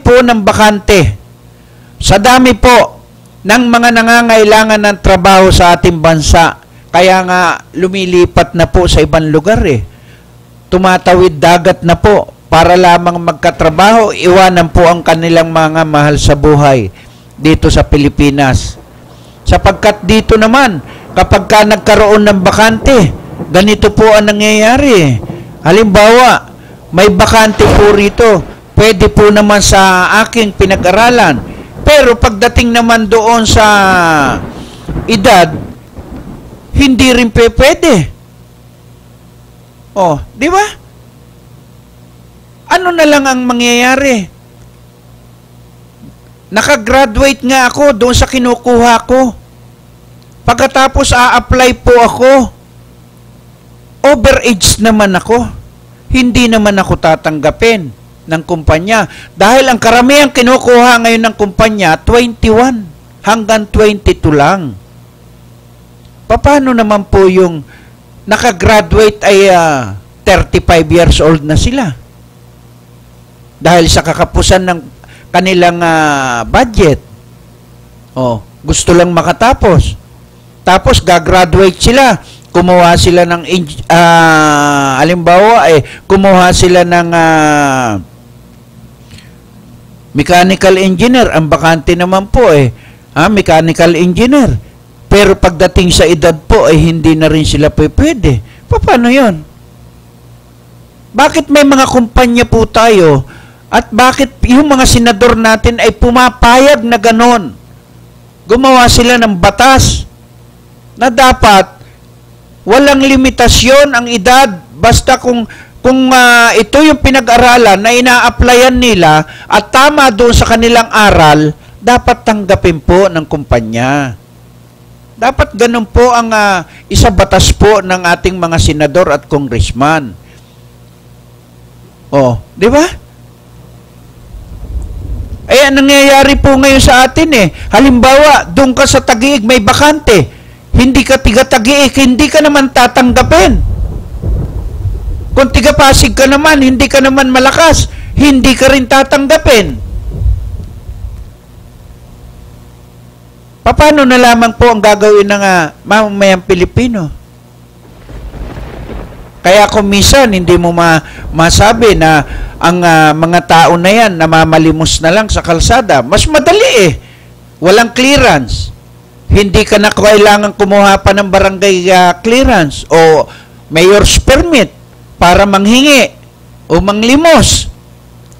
po ng bakante. Sa dami po ng mga nangangailangan ng trabaho sa ating bansa. Kaya nga lumilipat na po sa ibang lugar eh. Tumatawid dagat na po para lamang magkatrabaho, iwanan po ang kanilang mga mahal sa buhay dito sa Pilipinas. Sapagkat dito naman, kapag ka nagkaroon ng bakante, ganito po ang nangyayari. Halimbawa, may bakante po rito, pwede po naman sa aking pinag-aralan. Pero pagdating naman doon sa edad, hindi rin pwede. Oh, di ba? Ano na lang ang mangyayari? Nakagraduate nga ako doon sa kinukuha ko. Pagkatapos a-apply po ako, overage naman ako. Hindi naman ako tatanggapin ng kumpanya. Dahil ang karamihang kinukuha ngayon ng kumpanya, 21 hanggang 22 lang. Paano naman po yung nakagraduate ay 35 years old na sila? Dahil sa kakapusan ng kanilang budget. Oh, gusto lang makatapos. Tapos gagraduate sila. Kumuha sila ng halimbawa kumuha sila ng mechanical engineer. Ang bakante naman po mechanical engineer. Pero pagdating sa edad po hindi na rin sila pwede. Paano 'yon? Bakit may mga kumpanya po tayo at bakit yung mga senador natin ay pumapayag na ganon? Gumawa sila ng batas na dapat walang limitasyon ang edad basta kung ito yung pinag-aralan na ina-applyan nila at tama doon sa kanilang aral, dapat tanggapin po ng kumpanya. Dapat ganun po ang isa batas po ng ating mga senador at congressman. Oh, di ba? Ang nangyayari po ngayon sa atin halimbawa, doon ka sa Taguig may bakante. Hindi ka tiga-Taguig, hindi ka naman tatanggapin. Kung tiga-Pasig ka naman, hindi ka naman malakas, hindi ka rin tatanggapin. Paano na lamang po ang gagawin ng mamamayang Pilipino? Kaya kung minsan, hindi mo masabi na ang mga tao na yan, namamalimos na lang sa kalsada. Mas madali Walang clearance. Hindi ka na kailangan kumuha pa ng barangay clearance o mayor's permit para manghingi o manglimos.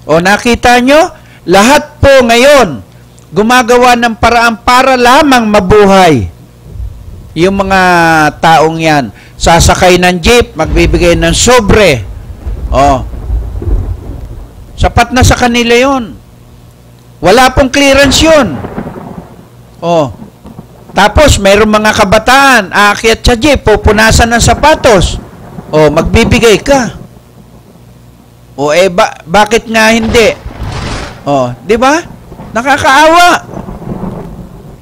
O nakita nyo, lahat po ngayon gumagawa ng paraan para lamang mabuhay. Yung mga taong yan, sasakay ng jeep, magbibigay ng sobre. O, sapat na sa kanila yon. Wala pong clearance yun. O, tapos, mayroong mga kabataan, aakyat sa jeep, pupunasan ng sapatos. O, magbibigay ka. O, bakit nga hindi? O, di ba? Nakakaawa.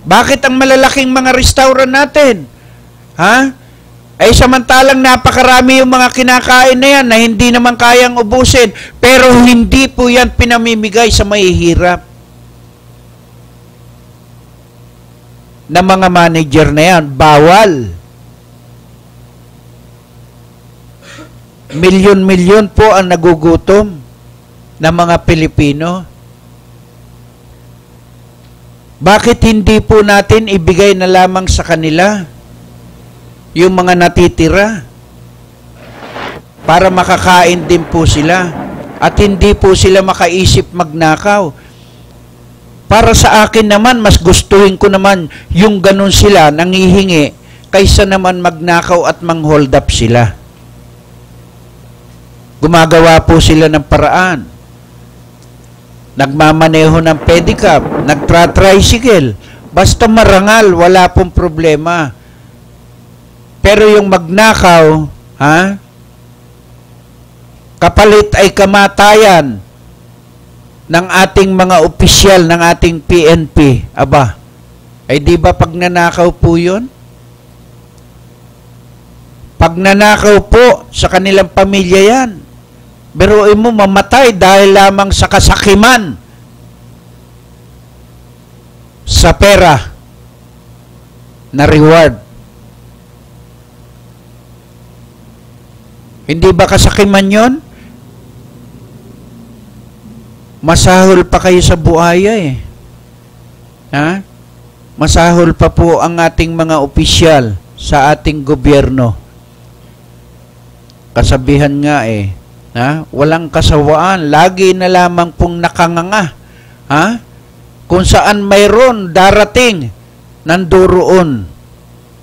Bakit ang malalaking mga restaurant natin? Samantalang napakarami yung mga kinakain na yan na hindi naman kayang ubusin. Pero hindi po yan pinamimigay sa mahihirap. Na mga manager na yan, bawal. Milyon-milyon po ang nagugutom na mga Pilipino. Bakit hindi po natin ibigay na lamang sa kanila yung mga natitira para makakain din po sila at hindi po sila makaisip magnakaw? Para sa akin naman, mas gustuhin ko naman yung ganun sila nangihingi kaysa naman magnakaw at mang-hold up sila. Gumagawa po sila ng paraan. Nagmamaneho ng pedicab, nagtra-tricycle. Basta marangal, wala pong problema. Pero yung magnakaw, kapalit ay kamatayan ng ating mga opisyal ng ating PNP. Aba, ay di ba pag nanakaw po yun? Pag nanakaw po sa kanilang pamilya yan, biruin mo mamatay dahil lamang sa kasakiman sa pera na reward. Hindi ba kasakiman yon? Masahol pa kayo sa buhaya eh. Ha? Masahol pa po ang ating mga opisyal sa ating gobyerno. Kasabihan nga eh, ha? Walang kasawaan, lagi na lamang pong nakanganga. Ha? Kung saan mayroon darating, nanduroon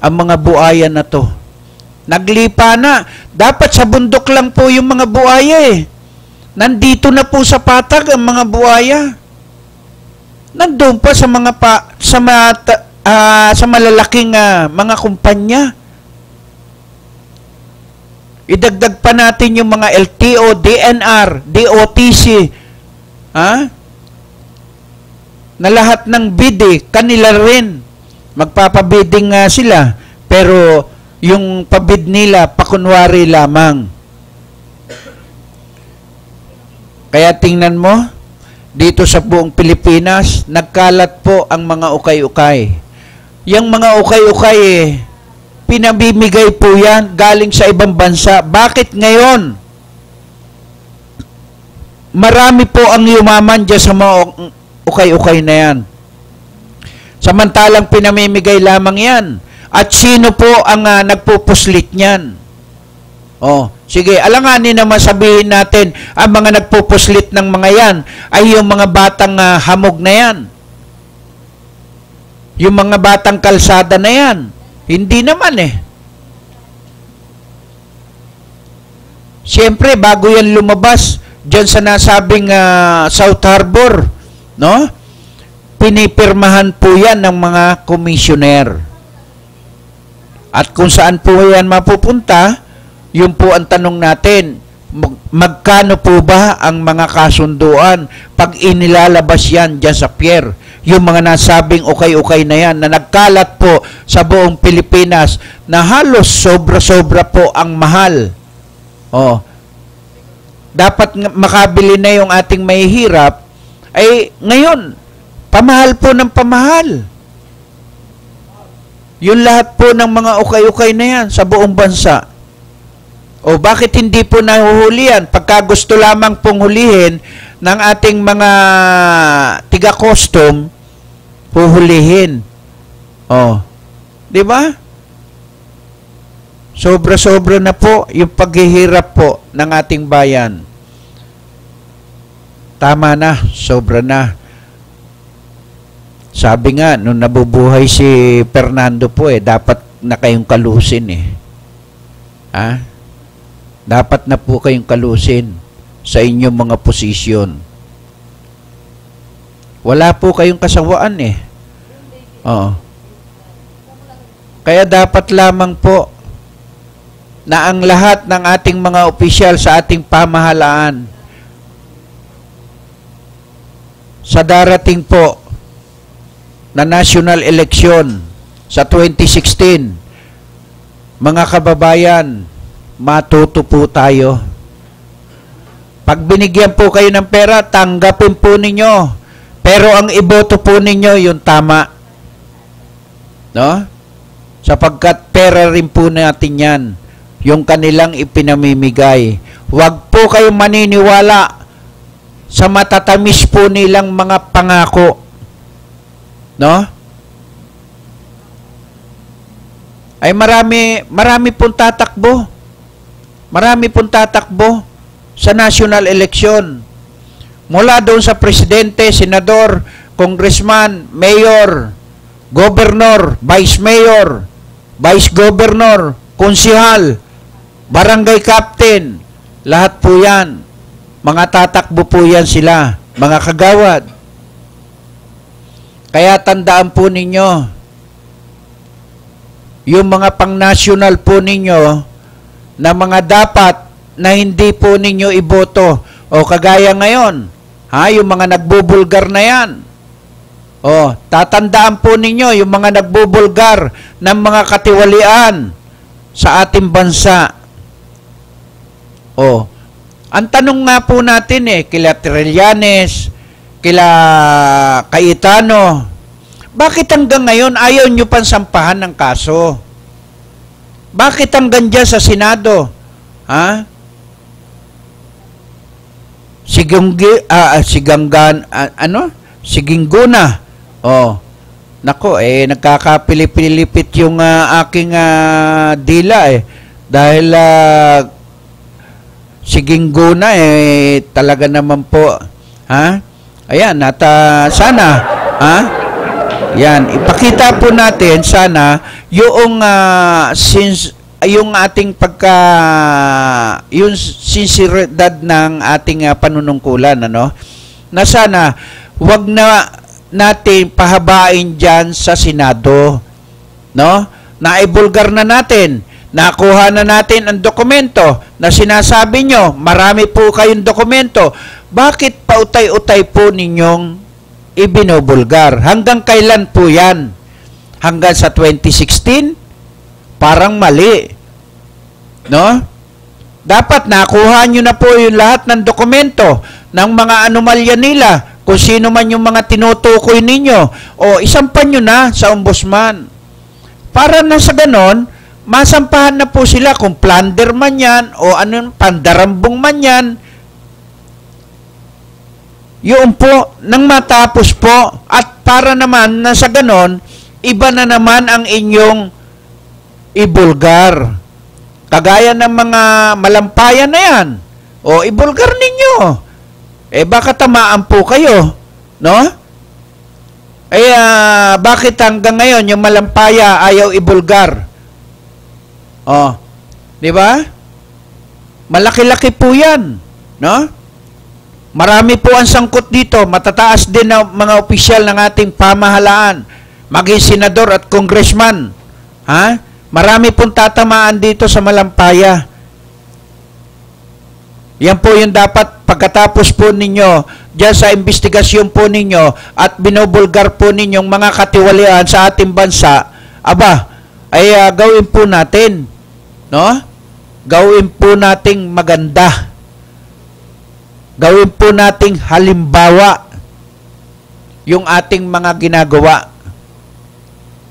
ang mga buhaya na to. Naglipa na. Dapat sa bundok lang po yung mga buhaya eh. Nandito na po sa patag ang mga buhaya. Nandun pa sa mga sa malalaking mga kumpanya. Idagdag pa natin yung mga LTO, DNR, DOTC, ha? Na lahat ng bid kanila rin. Magpapabidding nga sila, pero yung pabid nila, pakunwari lamang. Kaya tingnan mo, dito sa buong Pilipinas, nagkalat po ang mga ukay-ukay. Yung mga ukay-ukay pinabibigay po yan galing sa ibang bansa. Bakit ngayon? Marami po ang yumaman dyan sa mga ukay-ukay na yan. Samantalang pinamimigay lamang yan. At sino po ang nagpupuslit niyan? Oh, sige, alanganin naman sabihin natin, ang mga nagpupuslit ng mga yan ay yung mga batang hamog na yan. Yung mga batang kalsada na yan. Hindi naman eh. Siyempre, bago yan lumabas, dyan sa nasabing South Harbor, no? Pinipirmahan po yan ng mga komisyoner. At kung saan po yan mapupunta, yun po ang tanong natin, magkano po ba ang mga kasunduan pag inilalabas yan dyan sa pier? Yung mga nasabing ukay-ukay na yan na nagkalat po sa buong Pilipinas na halos sobra-sobra po ang mahal. Oh. Dapat makabili na yung ating mahihirap, ay ngayon, pamahal po ng pamahal. Yung lahat po ng mga ukay-ukay na yan sa buong bansa. O bakit hindi po nahuhuli yan? Pagka gusto lamang pong hulihin ng ating mga tiga-custom, huhulihin. O, di ba? Sobra-sobra na po yung paghihirap po ng ating bayan. Tama na, sobra na. Sabi nga, nung nabubuhay si Fernando po dapat na kayong kalusin Ha? Dapat na po kayong kalusin sa inyong mga posisyon. Wala po kayong kasawaan Oo. Kaya dapat lamang po na ang lahat ng ating mga opisyal sa ating pamahalaan sa darating po na national election sa 2016, mga kababayan, matuto po tayo. Pag binigyan po kayo ng pera, tanggapin po ninyo. Pero ang iboto po ninyo, yung tama. No? Sapagkat pera rin po natin yan. Yung kanilang ipinamimigay. Huwag po kayong maniniwala sa matatamis po nilang mga pangako. No? Ay marami pong tatakbo. Marami pong tatakbo sa national election. Mula doon sa presidente, senador, congressman, mayor, governor, vice mayor, vice governor, konsihal, barangay captain, lahat po yan. Mga tatakbo po yan sila, mga kagawad. Kaya tandaan po ninyo, yung mga pang-national po ninyo, na mga dapat na hindi po ninyo iboto, o kagaya ngayon, yung mga nagbubulgar na yan. O, tatandaan po ninyo, yung mga nagbubulgar ng mga katiwalian sa ating bansa. O, ang tanong nga po natin kila Trillanes, kila Cayetano, Bakit hanggang ngayon ayaw nyo pang sampahan ng kaso? Bakit hanggang dyan sa Senado? Ha? Sigingguna. Oh. Nako, nagkakapilipilipit yung aking dila Dahil Sigingguna talaga naman po. Ha? Ayan, sana, ha? Yan, ipakita po natin sana yung yung ating yung sinseridad ng ating panunungkulan, ano? Na sana wag na natin pahabain diyan sa Senado, no? Naibulgar na natin. Nakuha na natin ang dokumento na sinasabi nyo, marami po kayong dokumento. Bakit pautay-utay po ninyong ibinubulgar? Hanggang kailan po yan? Hanggang sa 2016? Parang mali. No? Dapat nakuha nyo na po yung lahat ng dokumento ng mga anomalya nila, kung sino man yung mga tinutukoy ninyo, o isampan nyo na sa ombudsman. Para na sa ganon, masampahan na po sila kung plunder man yan o pandarambong man yan. Yun po, nang matapos po, at para naman na sa ganon, iba na naman ang inyong ibulgar. Kagaya ng mga malampayan na yan. O ibulgar ninyo. Baka tamaan po kayo. No? Bakit hanggang ngayon yung malampaya ayaw ibulgar? Oh, di ba? Malaki-laki po 'yan, no? Marami po ang sangkot dito, matataas din na mga opisyal ng ating pamahalaan, maging senador at congressman. Ha? Marami pong tatamaan dito sa malampaya. Yan po yung dapat pagkatapos po ninyo diyan sa investigasyon po ninyo at binubulgar po ninyong mga katiwalian sa ating bansa, gawin po natin. No? Gawin po nating maganda. Gawin po nating halimbawa yung ating mga ginagawa.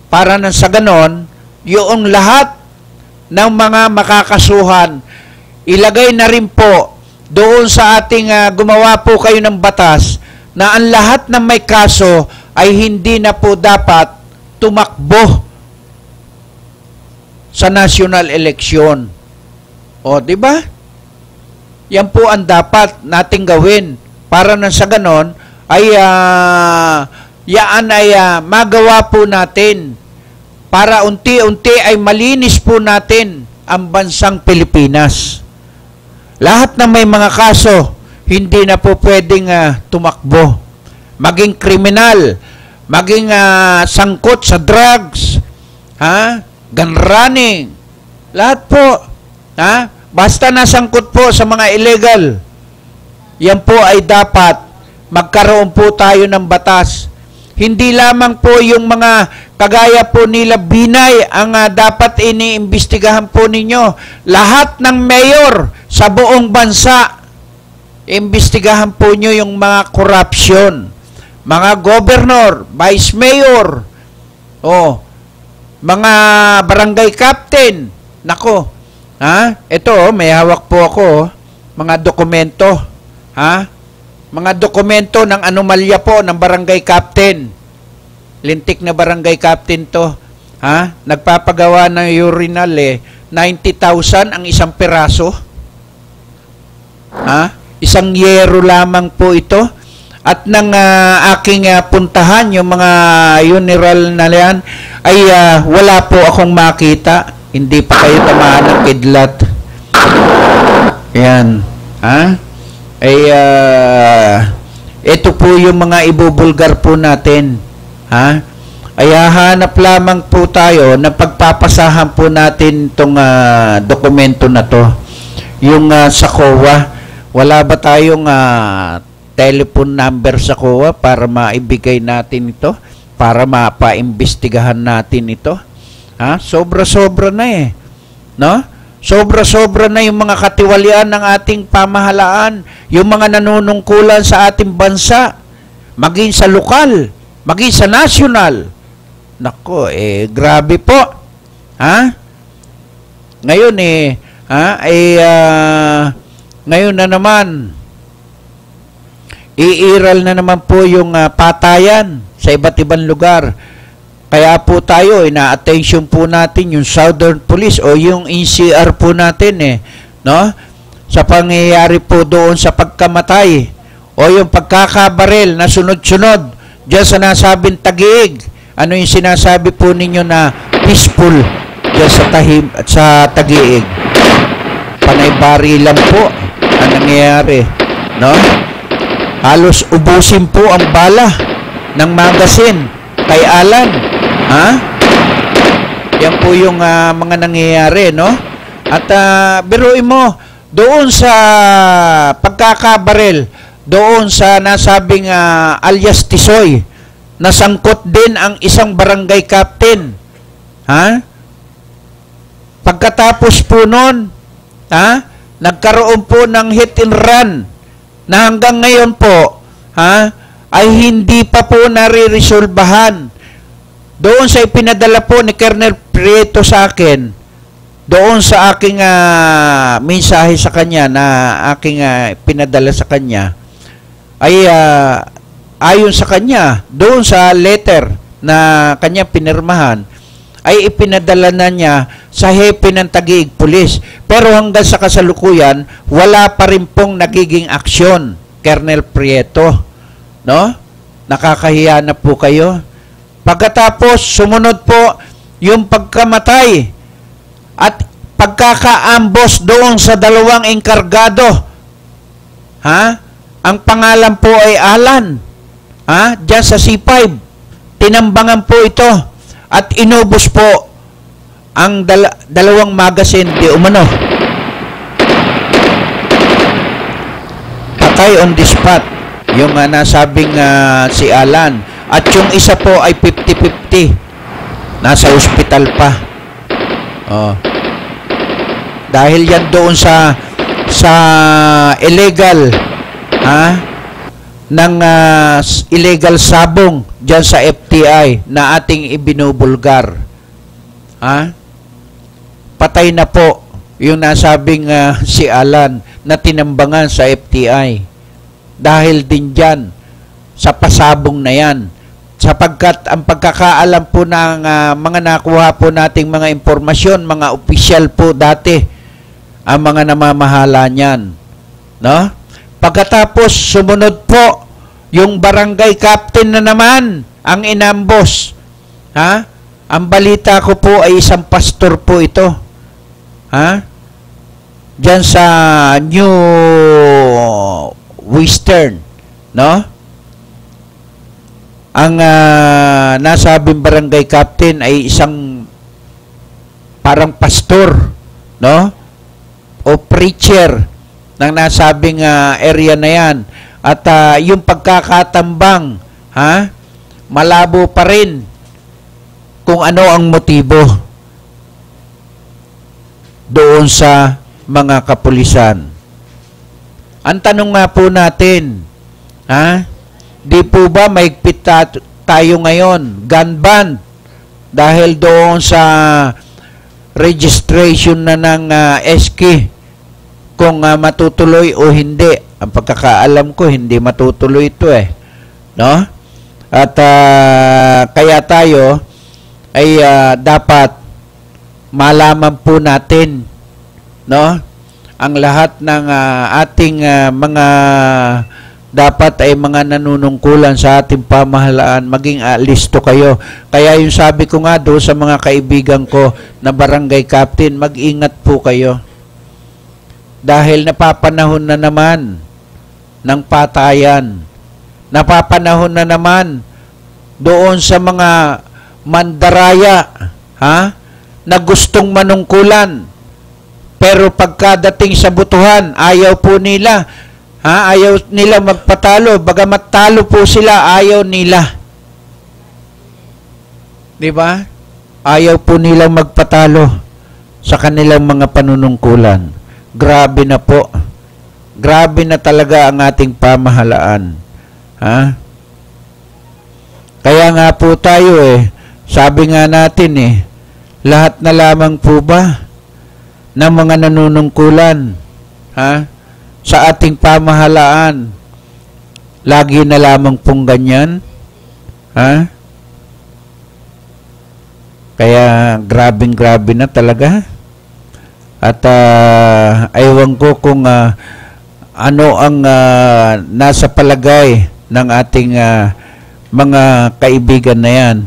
Para nang sa ganon, yung lahat ng mga makakasuhan, ilagay na rin po doon sa ating gumawa po kayo ng batas na ang lahat ng may kaso ay hindi na po dapat tumakbo sa national election. O, di ba? Yan po ang dapat nating gawin para nang sa ganon ay magawa po natin para unti-unti ay malinis po natin ang bansang Pilipinas. Lahat na may mga kaso, hindi na po pwedeng tumakbo. Maging kriminal, maging sangkot sa drugs, gun running, lahat po, basta nasangkot po sa mga illegal, yan po ay dapat magkaroon po tayo ng batas. Hindi lamang po yung mga kagaya po nila Binay ang dapat iniimbestigahan po ninyo. Lahat ng mayor sa buong bansa, imbestigahan po nyo yung mga corruption. Mga governor, vice mayor, mga barangay captain. Nako, ito, may hawak po ako, mga dokumento, mga dokumento ng anomalya po ng barangay captain. Lintik na barangay captain to, nagpapagawa ng urinal 90,000 ang isang piraso. Isang yero lamang po ito. At nang aking puntahan yung mga urinal na yan, ay wala po akong makita. Hindi pa kayo tamaan ng kidlat. Yan. Ito po yung mga ibubulgar po natin. Ay hanap lamang po tayo na pagpapasahan po natin itong dokumento na to. Yung sa COA, wala ba tayong telephone number sa COA para maibigay natin ito? Para mapaimbestigahan natin ito? Sobra-sobra na no? Sobra-sobra na yung mga katiwalian ng ating pamahalaan, yung mga nanunungkulan sa ating bansa, maging sa lokal, maging sa national. Nako, grabe po. Ha? Ngayon ngayon na naman, iiral na naman po yung patayan sa iba't ibang lugar. Kaya po tayo, ina-attention po natin yung Southern Police o yung NCR po natin no? Sa pangyayari po doon sa pagkamatay o yung pagkakabaril na sunod-sunod diyan sa nasabing Taguig. Ano yung sinasabi po ninyo na peaceful diyan sa Taguig? Panay-bari lang po ang nangyayari, no? Halos ubusin po ang bala ng magazine kay Alan. Ha? Yan po yung mga nangyayari, no? At biruin mo, doon sa pagkakabaril, doon sa nasabing alias Tisoy, nasangkot din ang isang barangay captain. Ha? Pagkatapos po nun, nagkaroon po ng hit and run na hanggang ngayon po ay hindi pa po nare-resolbahan. Doon sa ipinadala po ni Colonel Prieto sa akin, doon sa aking mensahe sa kanya na aking pinadala sa kanya, ay ayon sa kanya, doon sa letter na kanya pinirmahan, ay ipinadala na niya sa hepe ng Taguig Police. Pero hanggang sa kasalukuyan, wala pa rin pong nagiging aksyon, Colonel Prieto. No? Nakakahiya na po kayo. Pagkatapos, sumunod po yung pagkamatay at pagkakaambos doon sa dalawang engkargado. Ang pangalan po ay Alan. Diyan sa C5. Tinambangan po ito. At inubos po ang dalawang magazine di umano. Patay on the spot yung nasabing si Alan. At yung isa po ay 50-50. Nasa ospital pa. Dahil yan doon sa illegal ng illegal sabong dyan sa FTI na ating ibinubulgar. Patay na po yung nasabing si Alan na tinambangan sa FTI. Dahil din dyan sa pasabong na yan. Sapagkat ang pagkakaalam po ng mga nakuha po nating mga impormasyon, mga opisyal po dati, ang mga namamahala niyan. No? Pagkatapos, sumunod po yung barangay captain na naman ang inambos. Ang balita ko po ay isang pastor po ito. Diyan sa New Western, no? Ang nasabing barangay captain ay isang parang pastor, no? O preacher ng nasabing area na yan. At yung pagkakatambang, malabo pa rin kung ano ang motibo doon sa mga kapulisan. Ang tanong nga po natin, di po ba maigpit tayo ngayon, gun ban, dahil doon sa registration na ng SK, kung matutuloy o hindi. Ang pagkakaalam ko, hindi matutuloy ito no? At kaya tayo ay dapat malaman po natin, no? Ang lahat ng ating mga dapat ay mga nanunungkulan sa ating pamahalaan, maging listo kayo. Kaya yung sabi ko nga doon sa mga kaibigan ko na barangay captain, mag-ingat po kayo. Dahil napapanahon na naman ng patayan. Napapanahon na naman doon sa mga mandaraya, na gustong manungkulan. Pero pagkadating sa butuhan, ayaw po nila. Ayaw nila magpatalo. Bagamat talo po sila, ayaw nila. Di ba? Ayaw po nilang magpatalo sa kanilang mga panunungkulan. Grabe na po. Grabe na talaga ang ating pamahalaan. Kaya nga po tayo Sabi nga natin lahat na lamang po ba ng mga nanunungkulan sa ating pamahalaan, lagi na lamang pong ganyan? Kaya grabe na talaga. At aywan ko kung ano ang nasa palagay ng ating mga kaibigan na yan.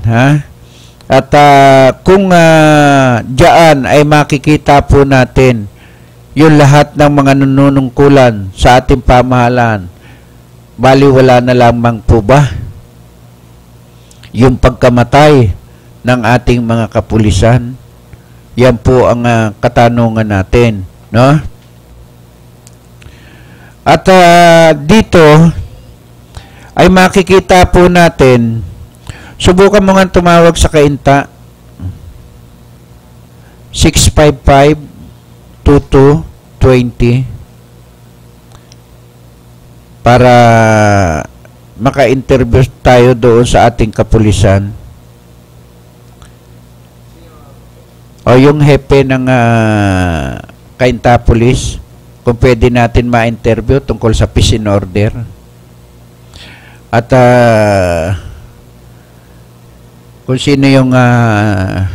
At kung diyan ay makikita po natin yung lahat ng mga nanunungkulan sa ating pamahalaan, baliwala na lamang po ba yung pagkamatay ng ating mga kapulisan? Yan po ang katanungan natin, no? At dito ay makikita po natin, subukan mo nga tumawag sa kainta 655-2220 para maka-interview tayo doon sa ating kapulisan. O yung hepe ng Kainta Police, kung pwede natin ma-interview tungkol sa peace and order. At kung sino yung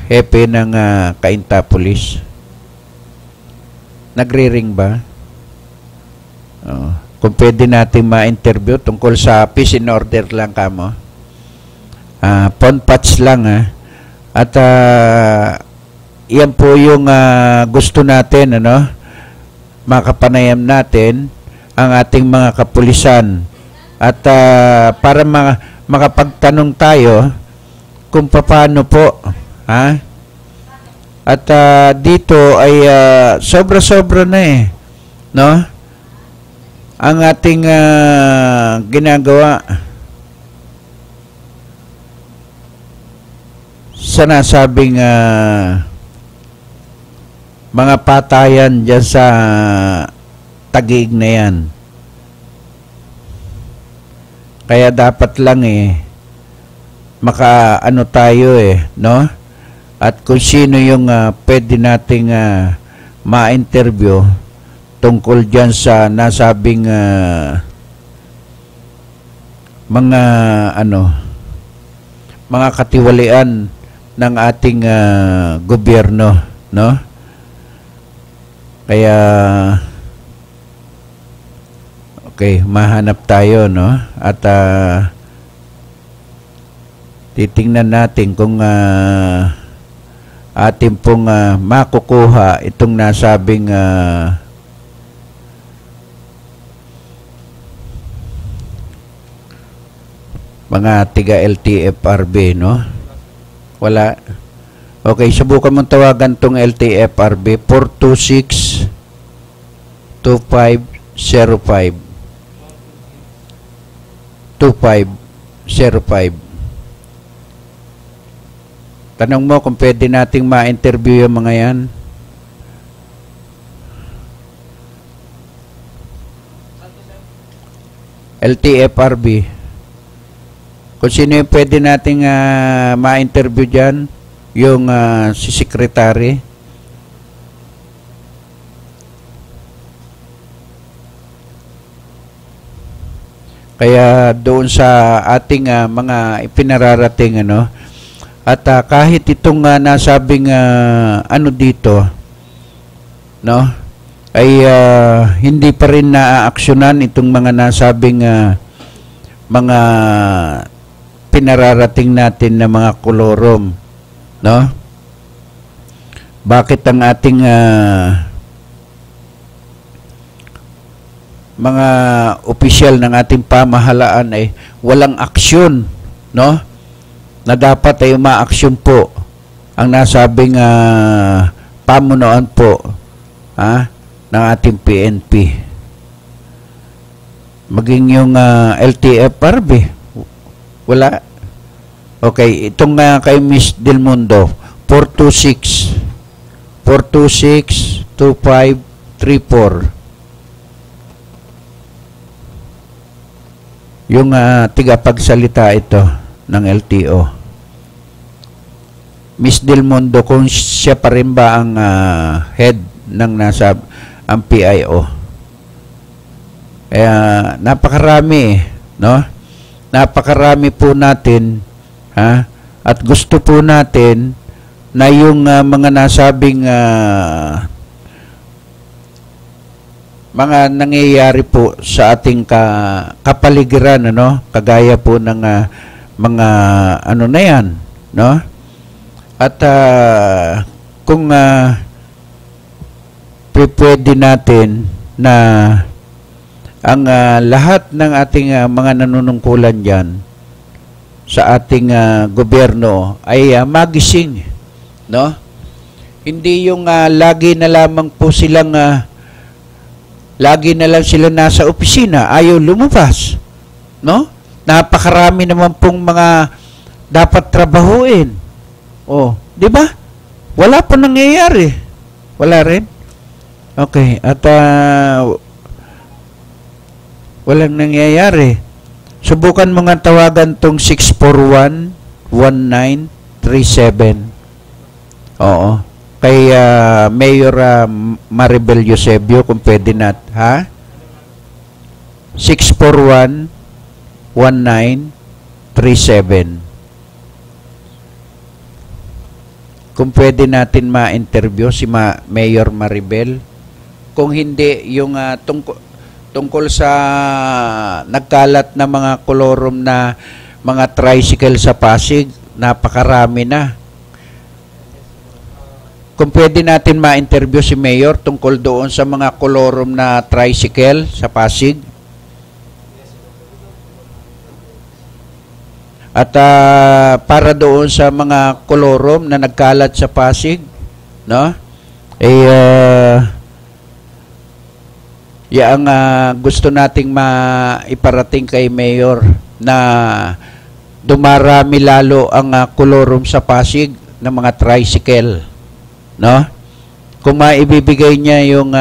hepe ng Kainta Police. Nagre-ring ba? Kung pwede natin ma-interview tungkol sa peace and order lang kamo. Phone patch lang At yan po yung gusto natin, makapanayam natin ang ating mga kapulisan. At para makapagtanong tayo kung paano po, At dito ay sobra-sobra na no? Ang ating ginagawa sa nasabing mga patayan dyan sa Taguig na yan. Kaya dapat lang makaano tayo no? At kung sino yung pwede nating ma-interview tungkol dyan sa nasabing mga katiwalian ng ating gobyerno, no? Kaya okay, mahanap tayo, no? At titingnan natin kung atin pong makukuha itong nasabing mga tiga LTFRB, no? Wala. Okay, subukan mong tawagan tong LTFRB 426-2505. 2505. Tanong mo kung pwede nating ma-interview yung mga yan. LTFRB. Kung sino yung pwede nating ma-interview dyan, yung si Secretary. Kaya doon sa ating mga ipinararating, at kahit itong nasabing dito, no, ay hindi pa rin naaaksyonan itong mga nasabing mga pinararating natin na mga kolorom, no? Bakit ang ating mga opisyal ng ating pamahalaan ay walang aksyon, no? Na dapat ay umaaksyon po ang nasabing pamunuan po ng ating PNP. Maging yung LTFRB, wala. Okay, itong kay Miss Del Mundo, 426-2534. Yung tigapagsalita ito ng LTO. Miss Del Mundo, kung siya pa rin ba ang head ng ang PIO. Kaya napakarami, no? Napakarami po natin, ha? At gusto po natin na yung mga nasabing mga nangyayari po sa ating kapaligiran, ano? Kagaya po ng mga ano na yan, no? At kung pwede natin na ang lahat ng ating mga nanunungkulan dyan sa ating gobyerno ay magising, no? Hindi yung lagi na lamang po silang lagi na lang sila nasa opisina, ayaw lumabas, no? Napakarami naman pong mga dapat trabahuin. Oh, di ba? Wala po nangyayari. Wala rin. Okay, at walang nangyayari. Subukan mo nga tawagan tong 641-1937. Oo. Kay Mayor Maribel Eusebio, kung pwede ha? 641-1937. Kung pwede natin ma-interview si Mayor Maribel. Kung hindi, yung tungkol sa nagkalat na mga kolorum na mga tricycle sa Pasig, napakarami na. Kung pwede natin ma-interview si Mayor tungkol doon sa mga kolorum na tricycle sa Pasig. At para doon sa mga kolorum na nagkalat sa Pasig, no? Yang gusto nating maiparating kay Mayor na dumarami lalo ang kolorum sa Pasig ng mga tricycle, no? Kung maibibigay niya yung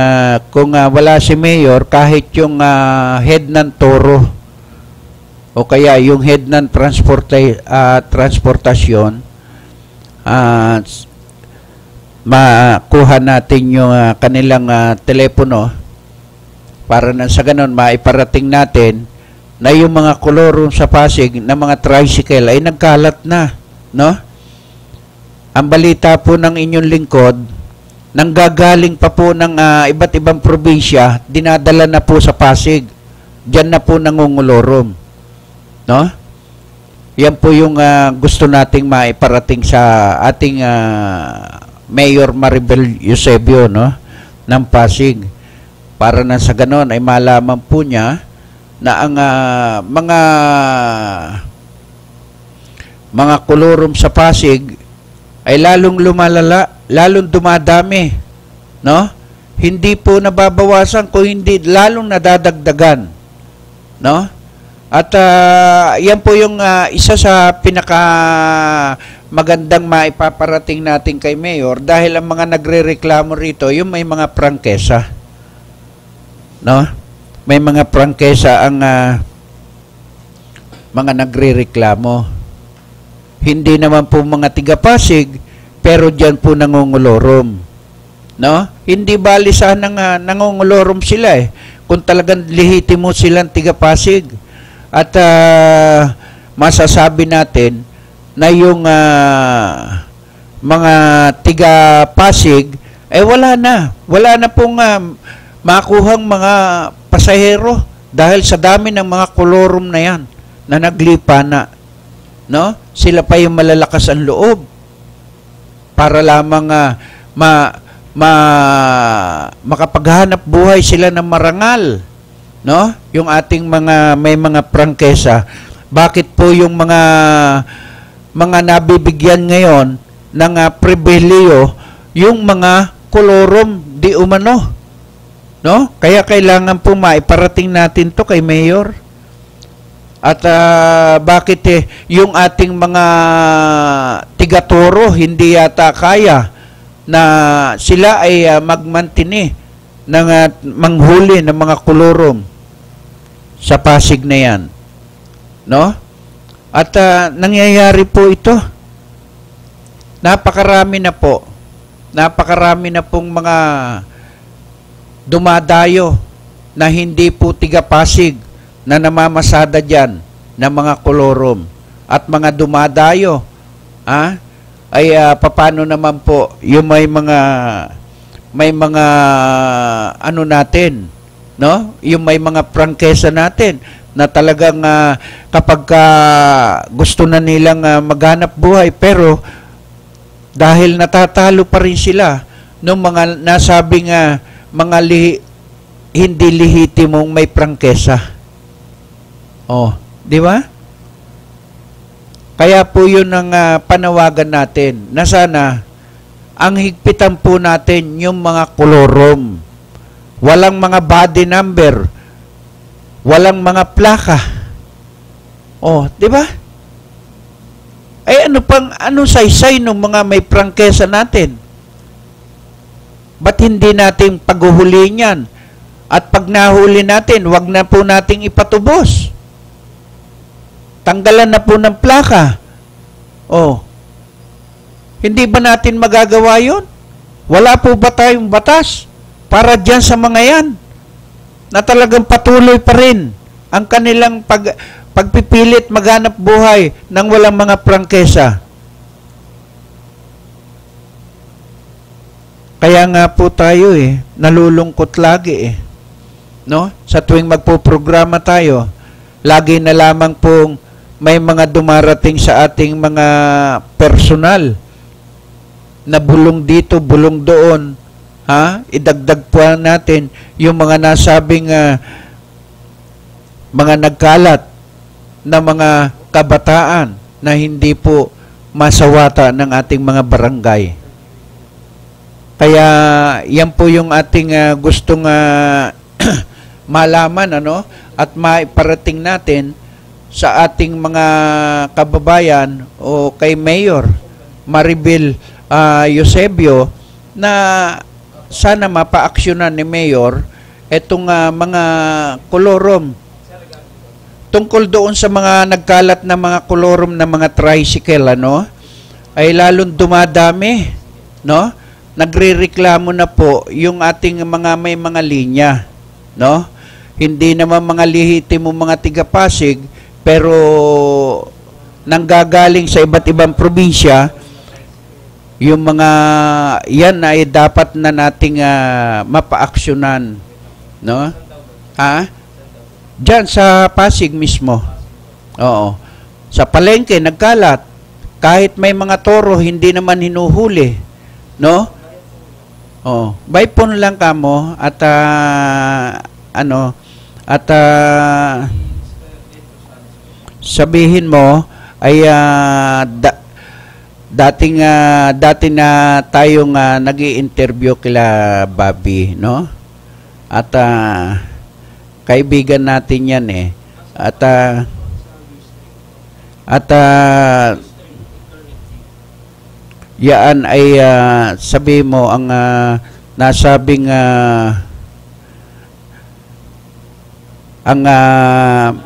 kung wala si Mayor, kahit yung head ng Toro o kaya yung head ng transportasyon, makuha natin yung kanilang telepono para na sa ganun maiparating natin na yung mga kolorum sa Pasig na mga tricycle ay nagkalat na, no? Ang balita po ng inyong lingkod, nanggagaling pa po ng iba't ibang probinsya, dinadala na po sa Pasig. Diyan na po nangungolorum, no? Yan po yung gusto nating maiparating sa ating Mayor Maribel Eusebio, no, ng Pasig, para na sa ganon ay malaman po niya na ang mga kolorum sa Pasig ay lalong lumalala, lalong dumadami, no? Hindi po nababawasan, kung hindi lalong nadadagdagan, no? At yan po yung isa sa pinaka magandang maipaparating natin kay Mayor, dahil ang mga nagrereklamo rito, yung may mga prangkesa, no? May mga prangkesa ang mga nagrereklamo. Hindi naman po mga tiga-Pasig, pero diyan po nangungolorum, no? Hindi bali sana nangungolorum sila kung talagang lehitimo silang tiga-Pasig. At masasabi natin na yung mga tiga-Pasig ay wala na pong makuhang mga pasahero dahil sa dami ng mga kolorum na yan na naglipa na, no? Sila pa yung malalakas ang loob para lamang makapaghanap buhay sila ng marangal, no? Yung ating may mga prangkesa, bakit po yung mga nabibigyan ngayon ng pribilehyo yung mga kolorum di umano, no? Kaya kailangan po maiparating natin to kay Mayor. At bakit yung ating mga tiga-Toro hindi yata kaya na sila ay magmantini ng manghuli ng mga kolorum sa Pasig na yan, no? At nangyayari po ito. napakarami na po. Napakarami na pong mga dumadayo na hindi po tiga-Pasig na namamasada dyan ng mga kolorom. At mga dumadayo, ay paano naman po yung may mga ano natin, no? Yung may mga prangkesa natin na talagang kapag gusto na nilang maghanap buhay, pero dahil natatalo pa rin sila ng mga nasabing mga hindi lehitimong may prangkesa. Oh, di ba? Kaya po yun ang panawagan natin na sana ang higpitan po natin yung mga kolorom. Walang mga body number. Walang mga plaka. Oh, di ba? Ay ano saysay ng mga may prangkesa natin? Ba't hindi natin paghuhulihin yan? At pag nahuli natin, wag na po nating ipatubos. Tanggalan na po ng plaka. Oh. Hindi ba natin magagawa yun? Wala po ba tayong batas para dyan sa mga yan? Na talagang patuloy pa rin ang kanilang pagpipilit maghanap buhay ng walang mga prangkesa. Kaya nga po tayo nalulungkot lagi no? Sa tuwing magpo-programa tayo, lagi na lamang pong may mga dumarating sa ating mga personal na bulong dito, bulong doon. Idagdag po natin yung mga nasabing mga nagkalat na mga kabataan na hindi po masawata ng ating mga barangay. Kaya yan po yung ating gustong malaman at maiparating natin sa ating mga kababayan o kay Mayor Maribel Eusebio na sana mapaaksyonan ni Mayor itong mga kolorom tungkol doon sa mga nagkalat na mga kolorom na mga tricycle ay lalong dumadami, no? Nagrereklamo na po yung ating mga may mga linya, no? Hindi naman mga lehitimo mga tiga-Pasig, pero nanggagaling sa iba't ibang probinsya. Yung mga yan ay dapat na nating mapaaksyonan, no? Diyan sa Pasig mismo. Oo. Sa palengke nagkalat. Kahit may mga toro hindi naman hinuhuli, no? Oh, by phone lang kamo at sabihin mo ay dati na tayong nag-i-interview kila Bobby, no? At kaibigan natin yan yaan ay sabi mo ang nasabing ang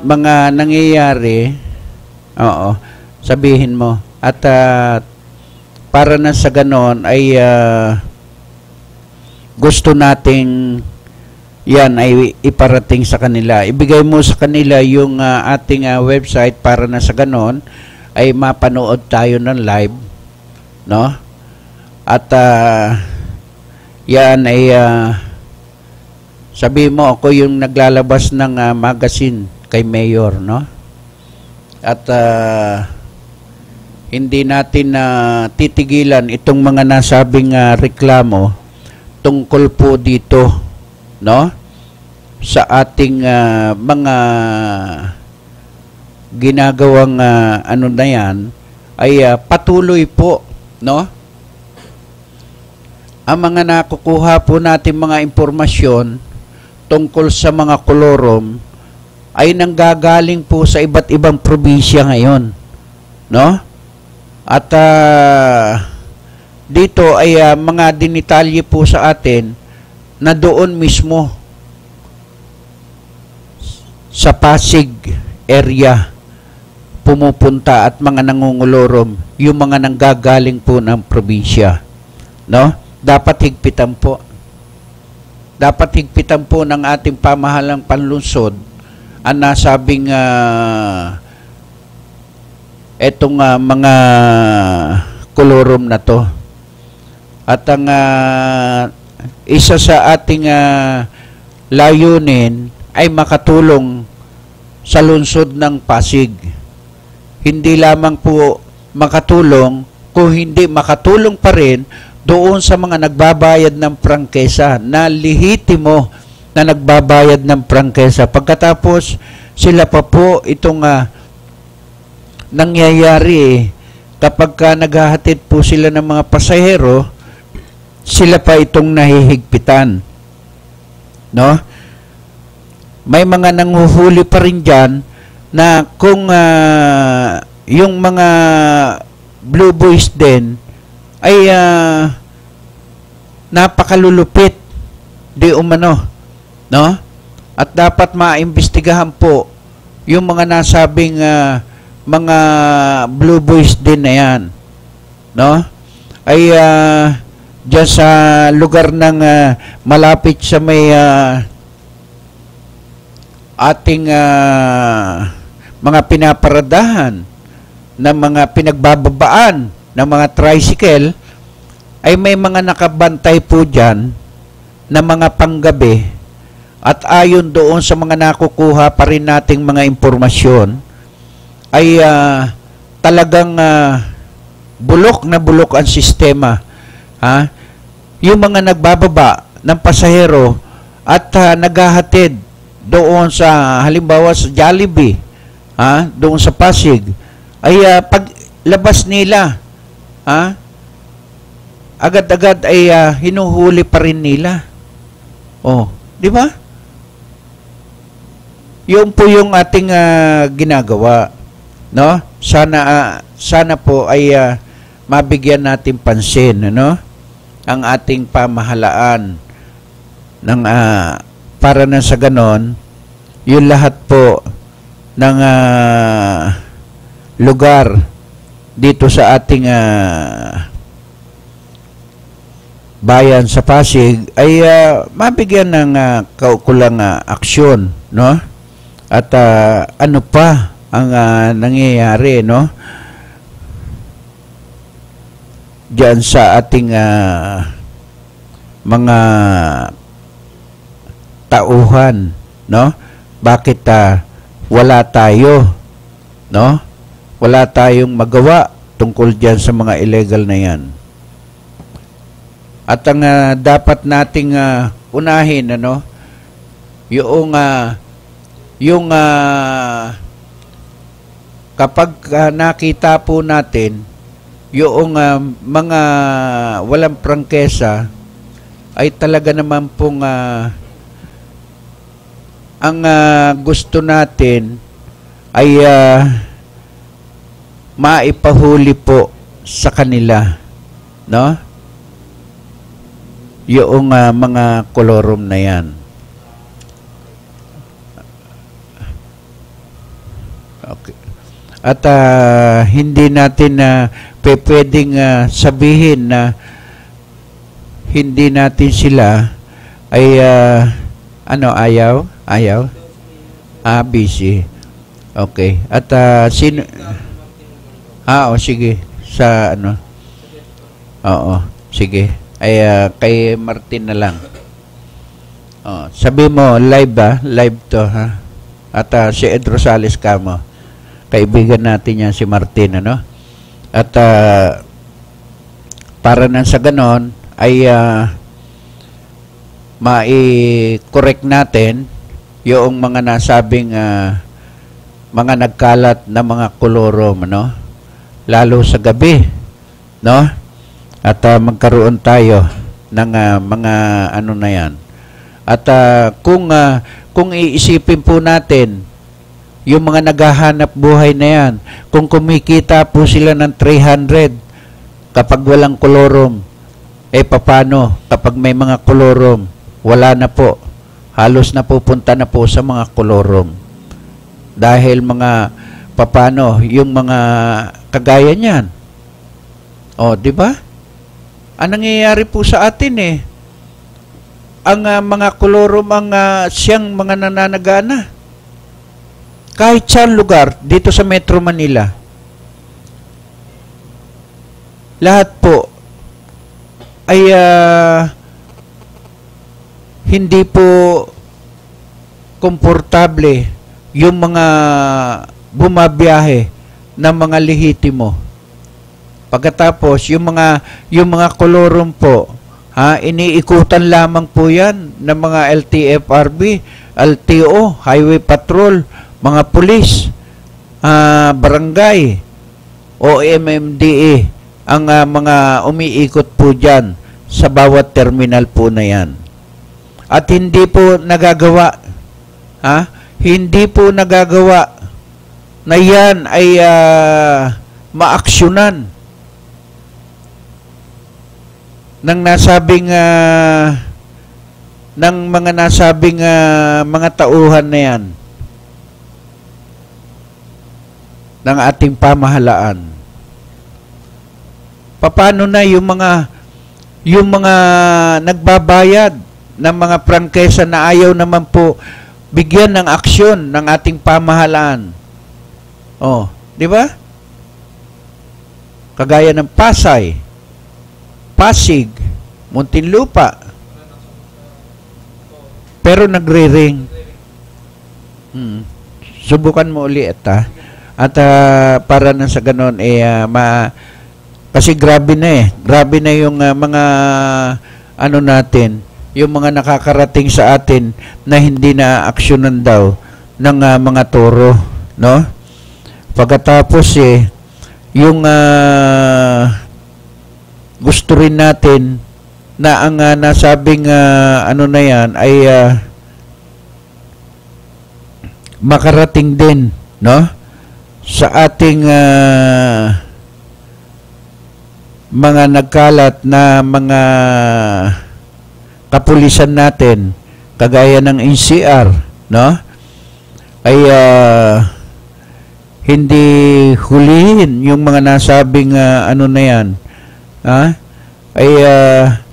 mga nangyayari, oo, sabihin mo. At para na sa ganon ay gusto nating yan ay iparating sa kanila. Ibigay mo sa kanila yung ating website para na sa ganon ay mapanood tayo ng live, no? At yan ay sabi mo ako yung naglalabas ng magazine kay Mayor, no? At hindi natin titigilan itong mga nasabing reklamo tungkol po dito, no? Sa ating mga ginagawang ano na yan ay patuloy po, no? Ang mga nakukuha po natin mga impormasyon tungkol sa mga kolorom ay nanggagaling po sa iba't ibang probinsya ngayon, no? At dito ay mga dinitalye po sa atin na doon mismo sa Pasig area pumupunta at mga nangungulorom, yung mga nanggagaling po ng probinsya. No? Dapat higpitan po. Dapat higpitan po ng ating pamahalang panlungsod ang nasabing etong mga kolorom na to. At ang isa sa ating layunin ay makatulong sa lungsod ng Pasig. Hindi lamang po makatulong, kung hindi makatulong pa rin doon sa mga nagbabayad ng prangkesa, na lehitimo na nagbabayad ng prangkesa. Pagkatapos, sila pa po itong nangyayari kapag naghahatid po sila ng mga pasahero, sila pa itong nahihigpitan. No? May mga nanghuhuli pa rin dyan na kung yung mga Blue Boys din ay napakalulupit di umano, no? At dapat maimbestigahan po yung mga nasabing mga Blue Boys din na yan, no? Ay dyan sa lugar ng malapit sa may ating mga pinaparadahan ng mga pinagbababaan ng mga tricycle, ay may mga nakabantay po dyan na mga panggabi, at ayon doon sa mga nakukuha pa rin nating mga impormasyon, ay talagang bulok na bulok ang sistema. Yung mga nagbababa ng pasahero at naghahatid doon sa, halimbawa sa Jollibee, doon sa Pasig, ay paglabas nila, agad-agad ay hinuhuli pa rin nila. Oh, di ba? Yun po yung ating ginagawa, no? Sana po ay mabigyan natin pansin, no? Ang ating pamahalaan ng para na sa ganon, yung lahat po ng lugar dito sa ating bayan sa Pasig ay mabigyan ng kaukulang aksyon, no? At ano pa ang nangyayari, no? Diyan sa ating mga tauhan, no? Bakit wala tayo, no? Wala tayong magawa tungkol diyan sa mga illegal na yan. At ang dapat nating unahin, ano, yung kapag nakita po natin yung mga walang prangkesa, ay talaga naman pong ang gusto natin ay maipahuli po sa kanila, no? Yung mga kolorom na yan. Okay. At hindi natin pwedeng sabihin na hindi natin sila ay ayaw? Busy. Okay. At sino? Sige. Sa ano? Oo, sige. Ay kay Martin na lang. Sabi mo live live to, ha? At si Ed Rosales kamo. Kaibigan natin yan si Martin, ano? At para nang sa ganon ay mai-correct natin yung mga nasabing mga nagkalat na mga kolorom, no? Lalo sa gabi, no? At magkaroon tayo ng mga ano na yan. At kung iisipin po natin yung mga naghahanap buhay na yan, kung kumikita po sila ng 300 kapag walang kolorom, paano kapag may mga kolorom? Wala na po. Halos napupunta na po sa mga kolorom. Dahil mga Paano yung mga kagaya niyan? O, di ba? Ang nangyayari po sa atin ang mga kolorom ang siyang mga nananagana. Kahit saan lugar dito sa Metro Manila, lahat po ay hindi po komportable yung mga bumabiyahe ng mga lehitimo. Pagkatapos yung mga kolorum po, iniikutan lamang po 'yan ng mga LTFRB, LTO, Highway Patrol, mga pulis, barangay, o MMDA ang mga umiikot po diyan sa bawat terminal po na 'yan. At hindi po nagagawa hindi po nagagawa na yan ay maaksyonan ng nasabing ng mga nasabing mga tauhan na yan ng ating pamahalaan. Paano na yung mga nagbabayad ng mga prangkesa na ayaw naman po bigyan ng aksyon ng ating pamahalaan? Oh, di ba? Kagaya ng Pasay, Pasig, Muntinlupa. Pero nagre-ring. Subukan mo ulit at para na sa ganon kasi grabe na yung mga natin, yung mga nakakarating sa atin na hindi na aksyonan daw ng mga toro, no? Pagkatapos yung gusto rin natin na ang nasabing na yan ay makarating din, no? Sa ating mga nagkalat na mga kapulisan natin, kagaya ng NCR, no? Ay hindi hulihin yung mga nasabing na yan. Ay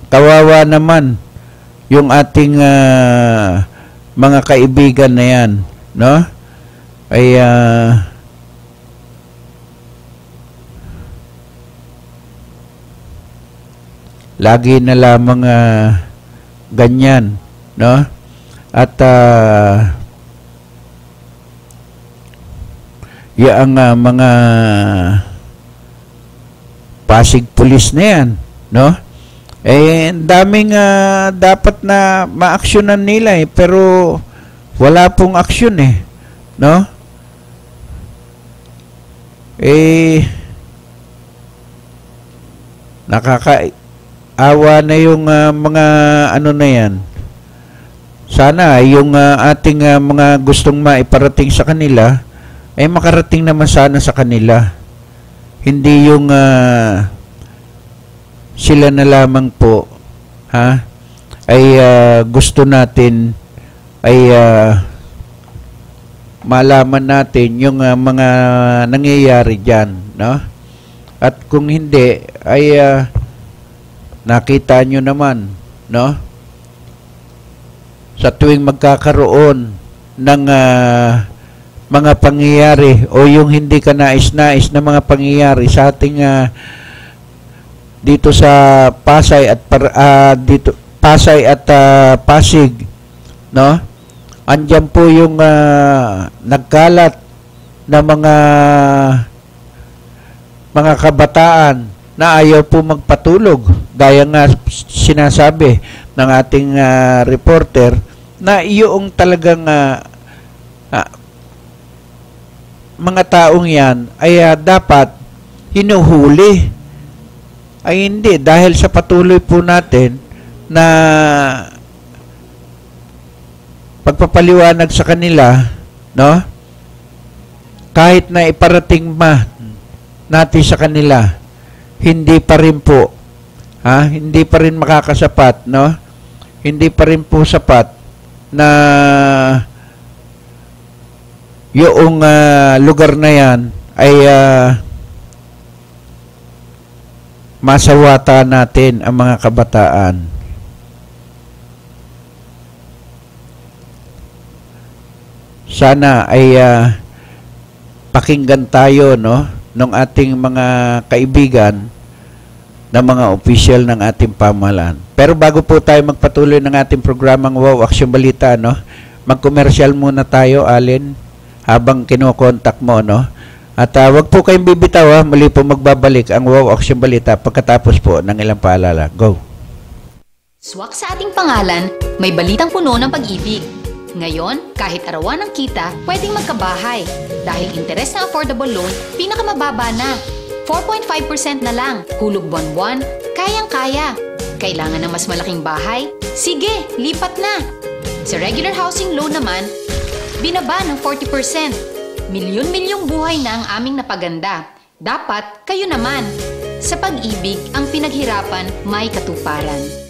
kawawa naman yung ating mga kaibigan na yan, no? Ay lagi na lamang ganyan, no? At yung mga Pasig Police na yan, no? Daming dapat na maaksyonan nila pero wala pong aksyon no? Nakakaawa na yung mga na yan. Sana yung ating mga gustong maiparating sa kanila ay makarating naman sana sa kanila. Hindi yung sila na lamang po ay gusto natin ay malaman natin yung mga nangyayari dyan, no? At kung hindi ay nakita nyo naman, no? Sa tuwing magkakaroon ng mga pangyayari o yung hindi ka nais-nais na mga pangyayari sa ating dito sa Pasay at Pasig, no? Andiyan po yung nagkalat na mga kabataan na ayaw po magpatulog, gaya nga sinasabi ng ating reporter na iyong talagang mga taong yan ay dapat hinuhuli. Ay hindi, dahil sa patuloy po natin na pagpapaliwanag sa kanila, no? Kahit na iparating natin sa kanila, hindi pa rin po hindi pa rin makakasapat, no? Hindi pa rin po sapat na yung lugar na yan ay masawata natin ang mga kabataan. Sana ay pakinggan tayo, no, ng ating mga kaibigan na mga opisyal ng ating pamahalaan. Pero bago po tayo magpatuloy ng ating programang Wow Action Balita, no, mag-commercial muna tayo, Allen, habang kinokontak mo, no? At wag po kayong bibitaw, muli po magbabalik ang Wow Action Balita pagkatapos po ng ilang paalala. Go! Swak sa ating pangalan, may balitang puno ng pag-ibig. Ngayon, kahit arawan ng kita, pwedeng magkabahay. Dahil interes na affordable loan, pinakamababa na. 4.5% na lang, hulog buwan-buwan, kayang-kaya. Kailangan ng mas malaking bahay? Sige, lipat na! Sa regular housing loan naman, binaba ng 40%. Milyon-milyong buhay na ang aming napaganda. Dapat kayo naman. Sa pag-ibig, ang pinaghirapan may katuparan.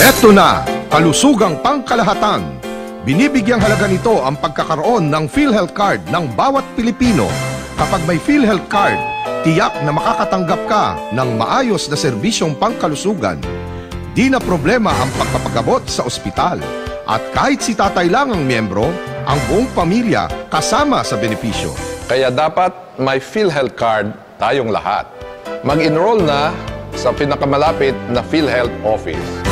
Eto na, kalusugang pangkalahatan. Binibigyang halaga nito ang pagkakaroon ng PhilHealth Card ng bawat Pilipino. Kapag may PhilHealth Card, tiyak na makakatanggap ka ng maayos na serbisyong pangkalusugan. Di na problema ang pagpapagabot sa ospital. At kahit si tatay lang ang miyembro, ang buong pamilya kasama sa benepisyo. Kaya dapat may PhilHealth Card tayong lahat. Mag-enroll na sa pinakamalapit na PhilHealth Office.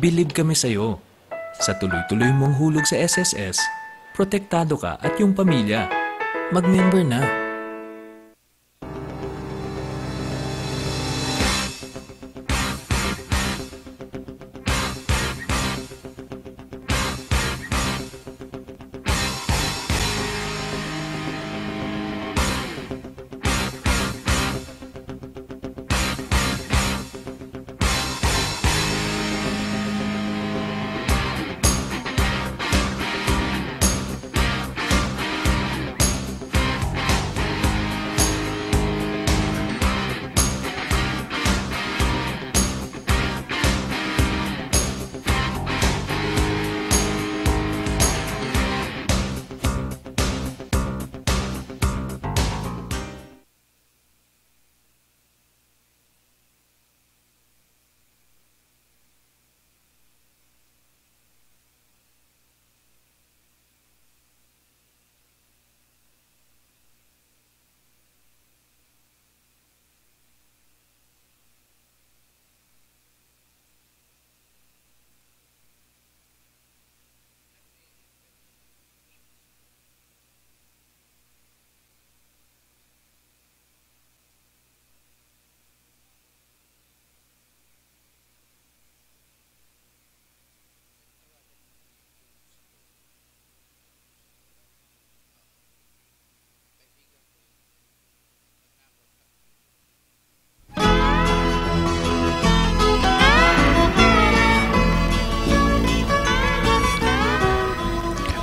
Bilib kami sa'yo. Sa tuloy-tuloy mong hulog sa SSS, protektado ka at yung pamilya. Mag-member na.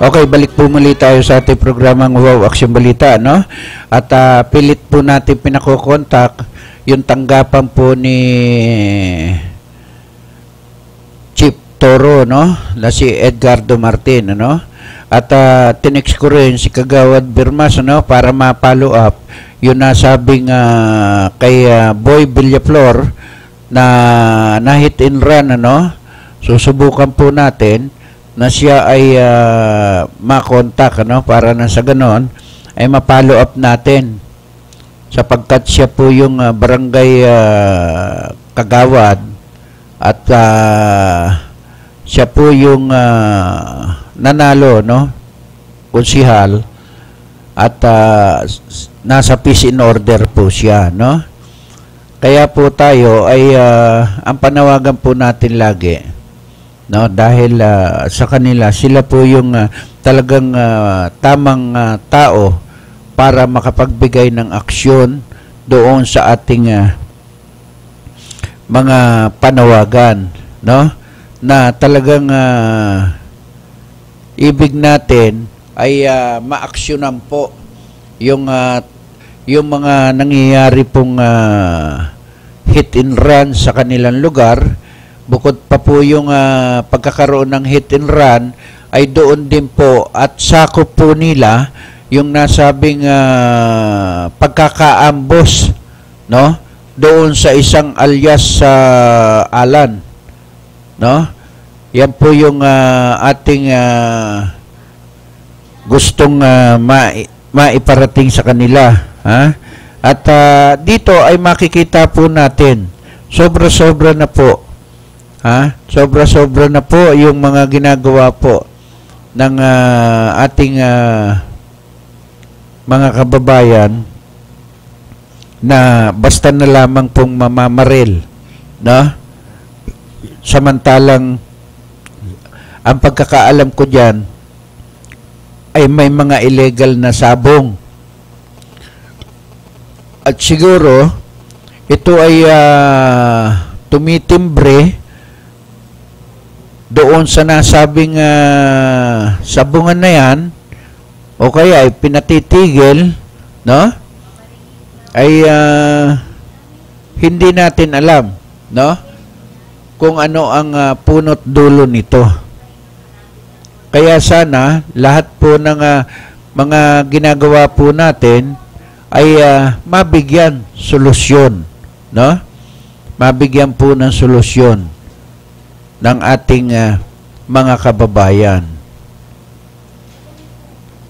Okay, balik po muli tayo sa ating programang Wow Action Balita, no? At pilit po natin pinakokontak yung tanggapan po ni Chief Toro, no? Na si Edgardo Martin, no? At tinext ko rin si Kagawad Birmas, no? Para ma-follow up yung nasabing kay Boy Villaflor na hit and run, ano? Susubukan po natin na siya ay makontak, ano, para na sa ganon ay ma-follow up natin sapagkat siya po yung barangay kagawad at siya po yung nanalo, no, konsihal at nasa peace in order po siya, no. Kaya po tayo ay ang panawagan po natin lagi, no, dahil sa kanila, sila po yung talagang tamang tao para makapagbigay ng aksyon doon sa ating mga panawagan, no, na talagang ibig natin ay maaksyonan po yung mga nangyayari pong hit and run sa kanilang lugar. Bukod pa po yung pagkakaroon ng hit and run, ay doon din po at sakop po nila yung nasabing pagkakaambos, no, doon sa isang alias sa Alan, no. Yan po yung ating gustong maiparating sa kanila, ha? At dito ay makikita po natin, sobra-sobra na po, ha? Sobra-sobra na po yung mga ginagawa po ng ating mga kababayan na basta na lamang pong mamamaril, no? Samantalang ang pagkakaalam ko diyan ay may mga illegal na sabong. At siguro, ito ay tumitimbre doon sa nasabing sabungan na yan, o kaya ay pinatitigil, no? Ay hindi natin alam, no, kung ano ang punot dulo nito. Kaya sana lahat po ng mga ginagawa po natin ay mabigyan solusyon, no? Mabigyan po ng solusyon ng ating mga kababayan.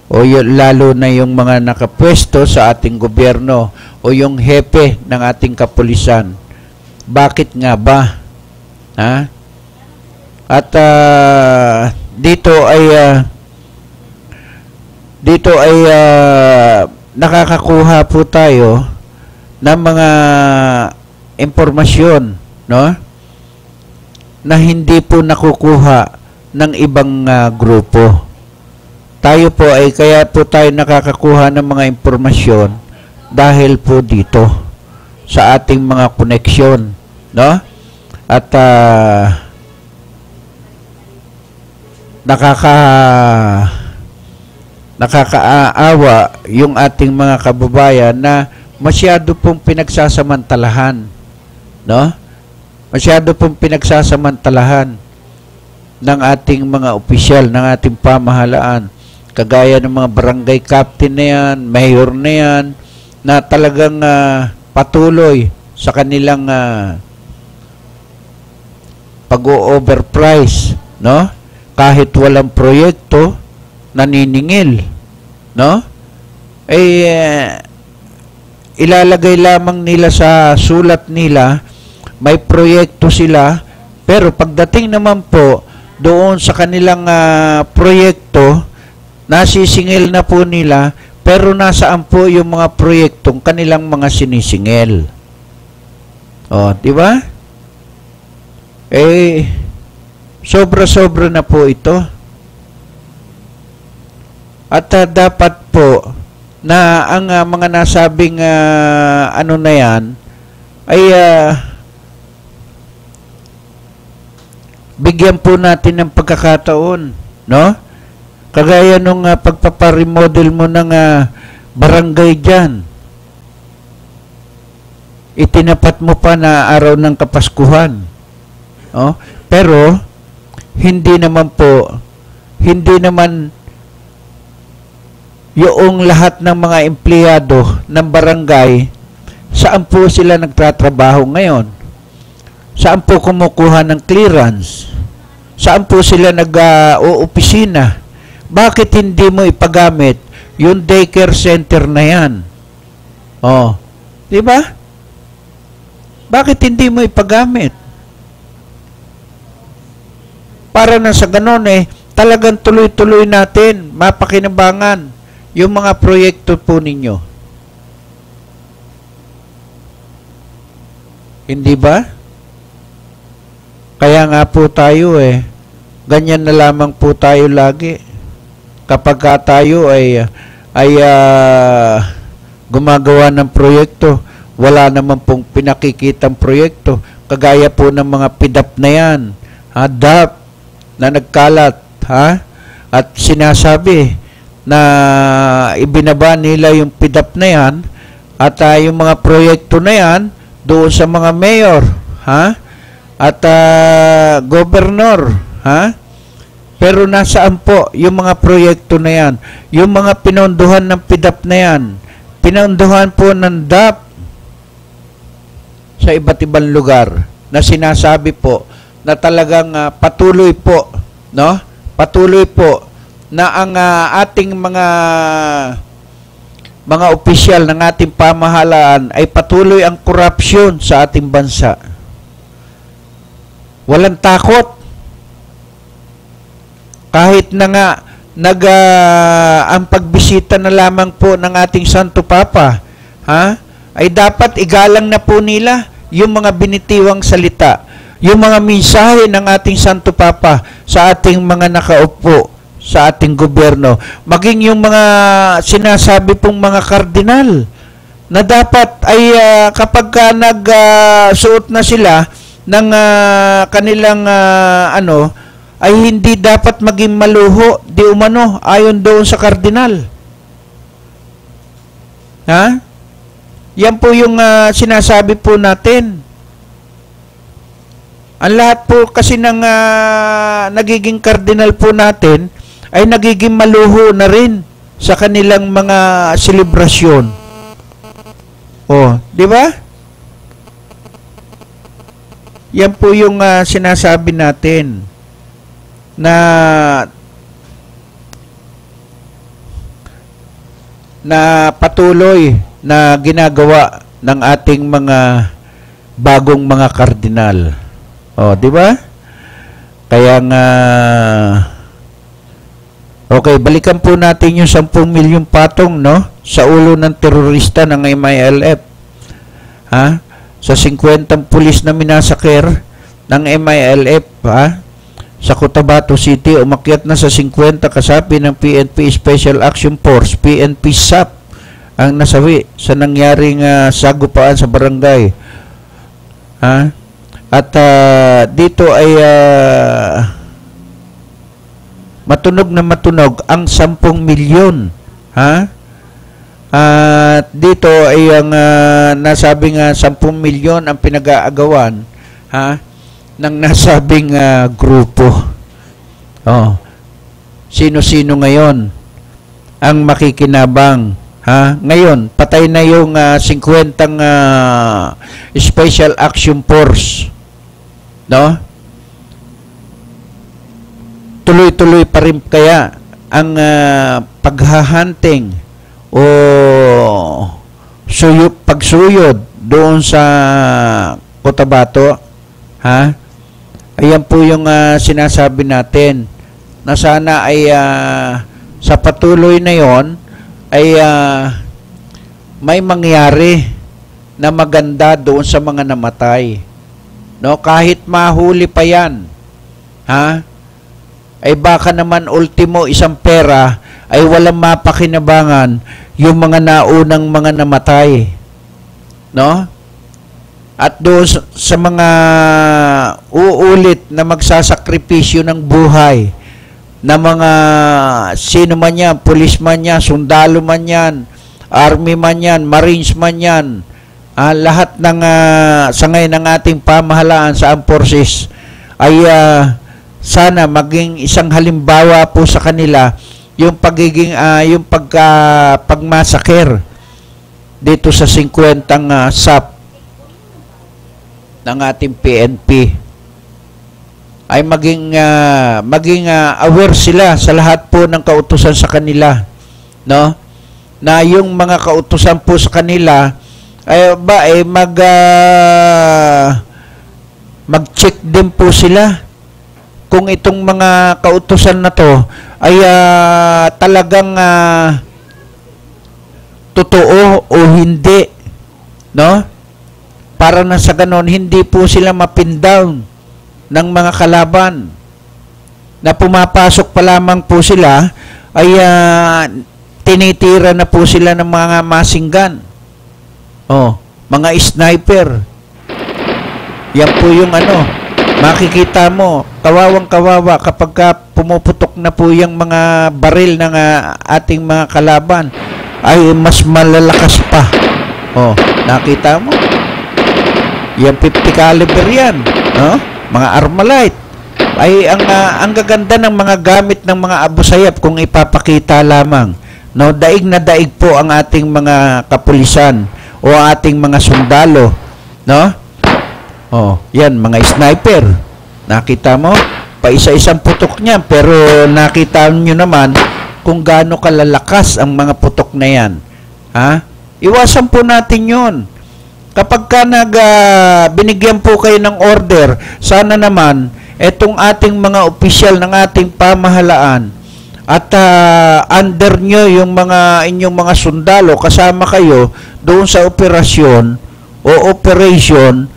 O lalo na yung mga nakapwesto sa ating gobyerno o yung hepe ng ating kapulisan. Bakit nga ba? Ha? At dito ay nakakakuha po tayo ng mga impormasyon, no, na hindi po nakukuha ng ibang grupo. Tayo po ay kaya po tayo nakakakuha ng mga impormasyon dahil po dito sa ating mga koneksyon, no? At nakakaawa yung ating mga kababayan na masyado pong pinagsasamantalahan, no? Masyado pong pinagsasamantalahan ng ating mga opisyal, ng ating pamahalaan, kagaya ng mga barangay captain na yan, mayor na yan, na talagang patuloy sa kanilang pag-o-overprice, no? Kahit walang proyekto, naniningil, no? Ilalagay lamang nila sa sulat nila, may proyekto sila, pero pagdating naman po doon sa kanilang proyekto, nasisingil na po nila, pero nasaan po yung mga proyektong kanilang mga sinisingil? O, di ba? Sobra-sobra na po ito. At dapat po na ang mga nasabing ano na yan ay bigyan po natin ng pagkakataon, no? Kagaya nung pagpaparemodel mo ng barangay dyan. Itinapat mo pa na araw ng Kapaskuhan. No? Pero, hindi naman yung lahat ng mga empleyado ng barangay, saan po sila nagtatrabaho ngayon? Saan po kumukuha ng clearance? Saan po sila nag-opisina? Bakit hindi mo ipagamit yung daycare center na yan? Oh, di ba? Bakit hindi mo ipagamit? Para na sa ganon talagang tuloy-tuloy natin, mapakinabangan yung mga proyekto po ninyo. Hindi ba? Kaya nga po tayo ganyan na lamang po tayo lagi. Kapag tayo ay gumagawa ng proyekto, wala naman pong pinakikitang proyekto. Kagaya po ng mga PIDAP na yan, DAP na nagkalat, at sinasabi na ibinaba nila yung PIDAP na yan at yung mga proyekto na yan doon sa mga mayor, at gobernador, pero nasaan po yung mga proyekto na yan? Yung mga pinondohan ng PIDAP na yan, pinondohan po ng DAP sa iba't ibang lugar na sinasabi po na talagang patuloy po, no? Patuloy po na ang ating mga opisyal ng ating pamahalaan ay patuloy ang korupsyon sa ating bansa. Walang takot. Kahit na nga ang pagbisita na lamang po ng ating Santo Papa, ay dapat igalang na po nila yung mga binitiwang salita, yung mga mensahe ng ating Santo Papa sa ating mga nakaupo sa ating gobyerno, maging yung mga sinasabi pong mga kardinal na dapat ay kapag nagsuot na sila ng kanilang ay hindi dapat maging maluho di umano ayon doon sa kardinal. Yan po yung sinasabi po natin. Ang lahat po kasi ng nagiging kardinal po natin ay nagiging maluho na rin sa kanilang mga selebrasyon. Di ba? Yan po yung sinasabi natin na patuloy na ginagawa ng ating mga bagong mga kardinal. Di ba? Kaya nga okay, balikan po natin yung 10 milyong patong, no, sa ulo ng terorista ng MILF. Sa 50 pulis na minasaker ng MILF, sa Cotabato City, umakyat na sa 50 kasapi ng PNP Special Action Force, PNP SAP, ang nasawi sa nangyaring sagupaan sa barangay. At dito ay matunog na matunog ang 10 milyon. At dito ay ang nasabing 10 milyon ang pinag-aagawan ng nasabing grupo. Sino-sino ngayon ang makikinabang? Ngayon, patay na yung 50 Special Action Force. No? Tuloy-tuloy pa rin kaya ang paghahunting o pagsuyod doon sa Cotabato? Ayan po yung sinasabi natin na sana ay sa patuloy na yon ay may mangyari na maganda doon sa mga namatay. No, kahit mahuli pa yan, ay baka naman ultimo isang pera ay walang mapakinabangan yung mga naunang mga namatay. No? At doon sa mga uulit na magsasakripisyo ng buhay na mga sino man yan, pulis man yan, sundalo man yan, army man yan, marines man yan, lahat ng sangay ng ating pamahalaan sa armed forces ay sana maging isang halimbawa po sa kanila yung pagiging yung pagmasaker dito sa 50 SAP ng ating PNP ay maging aware sila sa lahat po ng kautusan sa kanila, no? Na yung mga kautusan po sa kanila ay mag-check din po sila kung itong mga kautusan na to ay talagang totoo o hindi, no? para na sa ganon, hindi po sila mapin down ng mga kalaban. Na pumapasok pa lamang po sila, ay tinitira na po sila ng mga masinggan. Mga sniper. Yan po yung makikita mo, kawawang-kawawa kapag pumuputok na po yung mga baril ng ating mga kalaban, ay mas malalakas pa. Nakita mo? Yan 50 caliber yan. Mga Armalite. Ay ang gaganda ng mga gamit ng mga Abu Sayyaf kung ipapakita lamang. Daig na daig po ang ating mga kapulisan o ating mga sundalo. Yan, mga sniper. Nakita mo? Paisa-isang putok niya, pero nakita nyo naman kung gaano kalalakas ang mga putok na yan. Iwasan po natin yun. Kapag binigyan po kayo ng order, sana naman, etong ating mga opisyal ng ating pamahalaan, at under nyo yung inyong mga sundalo, kasama kayo doon sa operasyon o operation,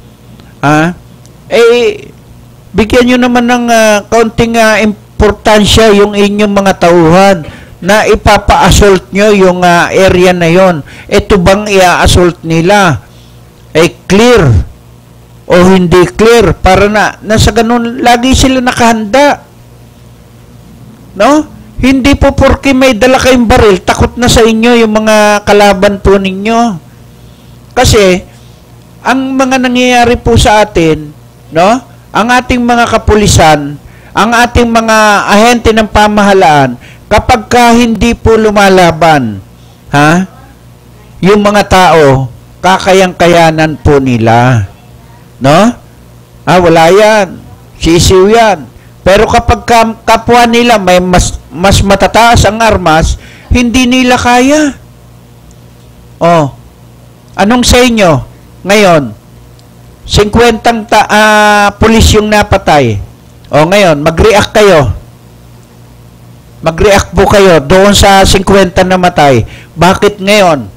bigyan nyo naman ng kaunting importansya yung inyong mga tauhan na ipapa-assault nyo yung area na yon. Ito bang i-assault nila? Clear o hindi clear? Para nasa ganun, lagi sila nakahanda. Hindi po porke may dala kayong baril, takot na sa inyo yung mga kalaban po ninyo. Kasi, ang mga nangyayari po sa atin, ang ating mga kapulisan, ang ating mga ahente ng pamahalaan, kapag hindi po lumalaban, yung mga tao, kakayang-kayanan po nila. Wala yan. Sisiw yan. Pero kapag kapwa nila may mas matataas ang armas, hindi nila kaya. Anong sa inyo? Ngayon, 50 pulis yung napatay. Ngayon, mag-react kayo. Mag-react po kayo doon sa 50 na matay. Bakit ngayon?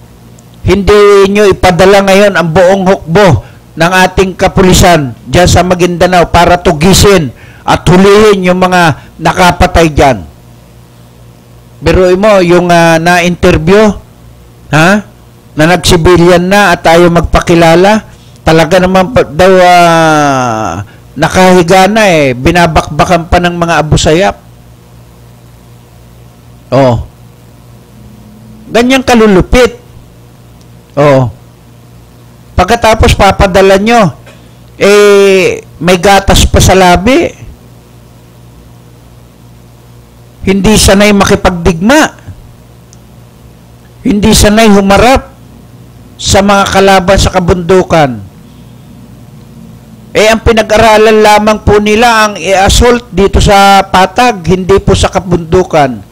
Hindi nyo ipadala ngayon ang buong hukbo ng ating kapulisan dyan sa Maguindanao para tugisin at hulihin yung mga nakapatay dyan. Biruin mo, yung na-interview, na nag-civilian na at ayaw magpakilala, talaga naman daw nakahiga na binabakbakan pa ng mga Abu Sayyaf. Ganyang kalulupit. Pagkatapos papadala nyo, may gatas pa sa labi. Hindi sanay makipagdigma. Hindi sanay humarap sa mga kalaban sa kabundukan. Ang pinag-aralan lamang po nila ang i-assault dito sa patag, hindi po sa kabundukan.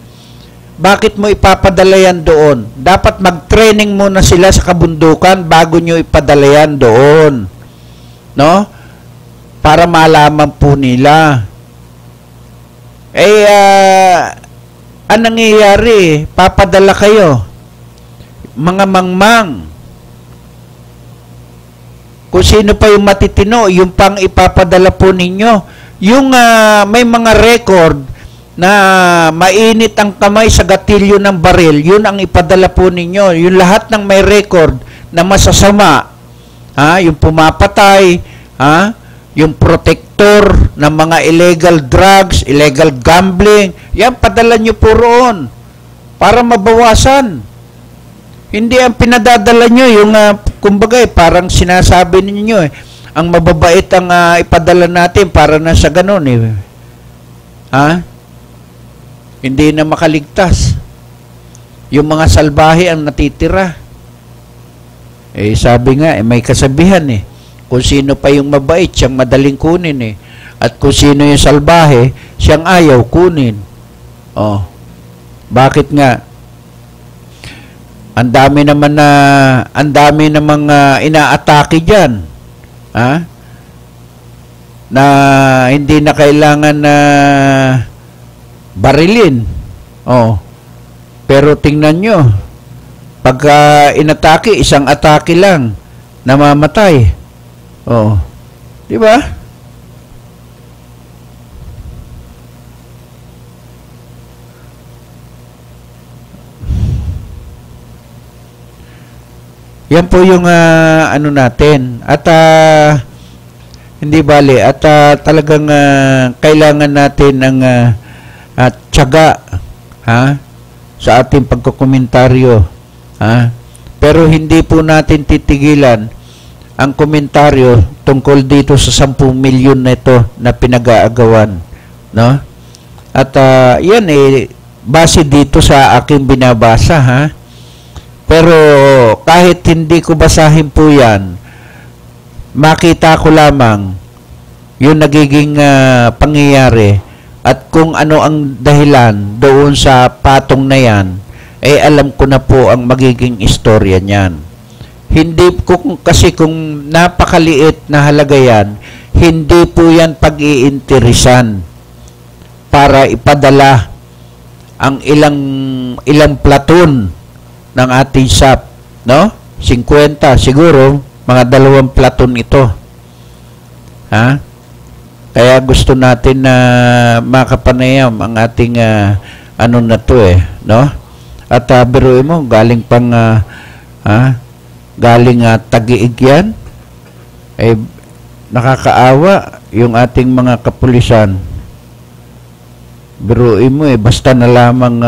Bakit mo ipapadala yan doon? Dapat mag-training muna sila sa kabundukan bago nyo ipadala yan doon. Para malaman po nila. Ang nangyayari, papadala kayo. Mga mangmang. Kung sino pa yung matitino, yung pang ipapadala po ninyo. Yung may mga record na mainit ang kamay sa gatilyo ng baril, yun ang ipadala po ninyo. Yung lahat ng may record na masasama, yung pumapatay, yung protector ng mga illegal drugs, illegal gambling, yan, padala nyo po roon para mabawasan. Hindi ang pinadadala nyo, yung kumbaga parang sinasabi ninyo ang mababait ang ipadala natin para na sa ganun hindi na makaligtas. Yung mga salbahe ang natitira. Sabi nga, may kasabihan kung sino pa yung mabait, siyang madaling kunin At kung sino yung salbahe, siyang ayaw kunin. Bakit nga? Ang dami namang inaatake diyan. Na hindi na kailangan na barilin. Pero tingnan nyo, pagka inatake, isang atake lang, namamatay. Oh. Di ba? Yan po yung ano natin. At hindi bali. At talagang kailangan natin ng tiyaga sa ating pagkokomentaryo. Pero hindi po natin titigilan ang komentaryo tungkol dito sa 10 milyon na ito na pinag-aagawan. No? At yan base dito sa aking binabasa. Pero kahit hindi ko basahin po yan, makita ko lamang yung nagiging pangyayari at kung ano ang dahilan doon sa patong na yan, alam ko na po ang magiging istorya niyan. Hindi ko kasi kung napakaliit na halaga yan, hindi po yan pag-iinteresan para ipadala ang ilang platoon ng ating SAP, no? 50 siguro, mga 2 platoon ito. Kaya gusto natin na makapanayam ang ating ano na to no? At biruin mo, galing pang galing Taguig yan. Nakakaawa yung ating mga kapulisan. Biruin mo basta na lamang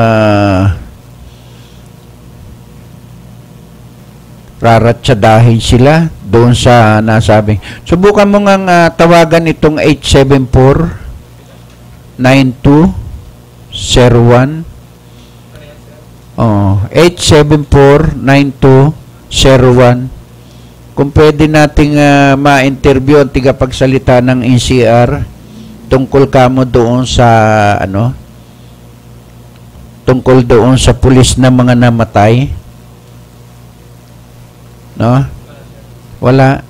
raratsadahin sila doon sa nasabing. Subukan mo nga tawagan itong 874-9201. 874-9201. Kung pwede nating ma-interview ang tigapagsalita ng NCR tungkol kamo doon sa tungkol doon sa pulis na mga namatay. No? Wala.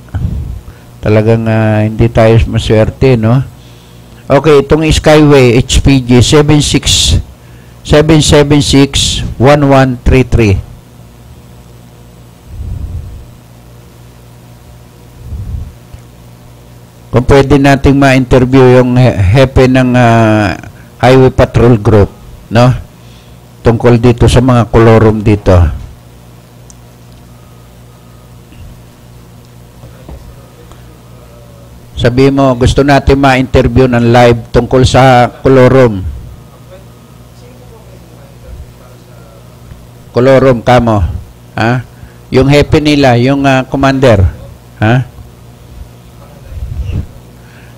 Talagang hindi tayo maswerte, no? Okay, itong Skyway HPG 776-1133. Kung pwede nating ma-interview yung hepe ng Highway Patrol Group, no? Tungkol dito sa mga kolorum dito. Sabi mo, gusto natin ma-interview ng live tungkol sa kolorum. Kolorum, kamo. Yung hepe nila, yung commander.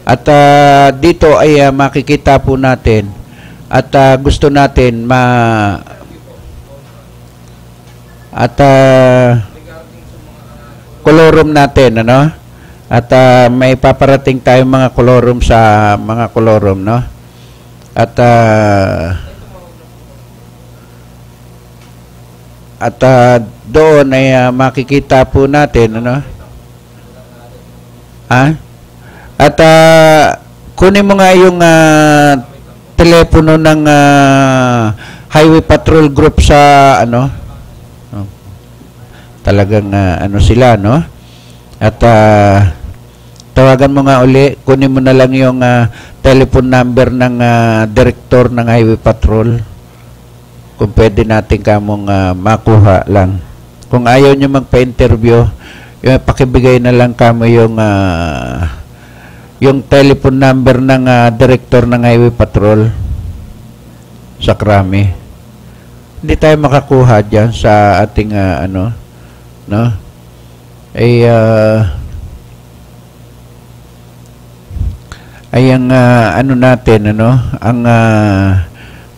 At dito ay makikita po natin at gusto natin kolorum natin, ano? At may paparating tayong mga kolorum sa mga kolorum, no? At doon ay makikita po natin, ano? At kunin mo nga yung telepono ng Highway Patrol Group sa talagang sila, no? At tawagan mo nga uli, kunin mo na lang yung telephone number ng director ng Highway Patrol. Kung pwede natin kamong makuha lang. Kung ayaw nyo magpa-interview, yung pakibigay na lang kamo yung telephone number ng director ng Highway Patrol sa Krami. Hindi tayo makakuha dyan sa ating no? Ay ang natin, ano? Ang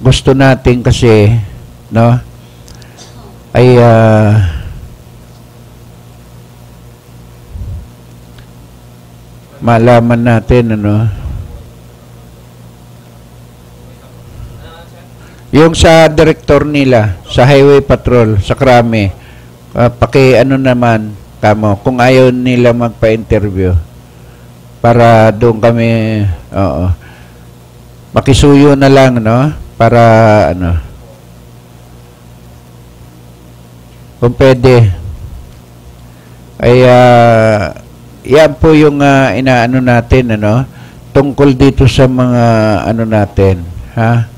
gusto natin kasi, no? Ay malaman natin, ano? Yung sa director nila, sa Highway Patrol, sa Krami, naman, kamo, kung ayaw nila magpa-interview, para doon kami, makisuyo na lang, no? Para, kung pwede, ay, yan po yung inaano natin, ano, tungkol dito sa mga ano natin, ha?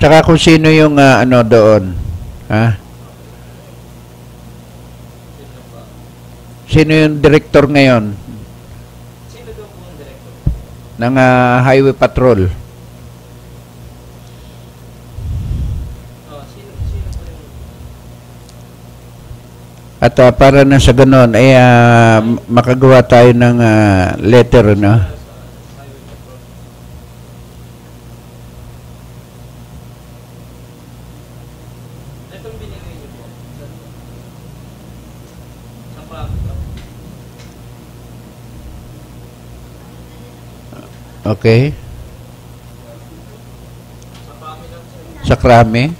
Tsaka kung sino yung ano doon, ha? Sino yung director ngayon? Sino doon po yung director? Ng Highway Patrol. At para na sa ganon, ay makagawa tayo ng letter, no? Okay. Sa Krami.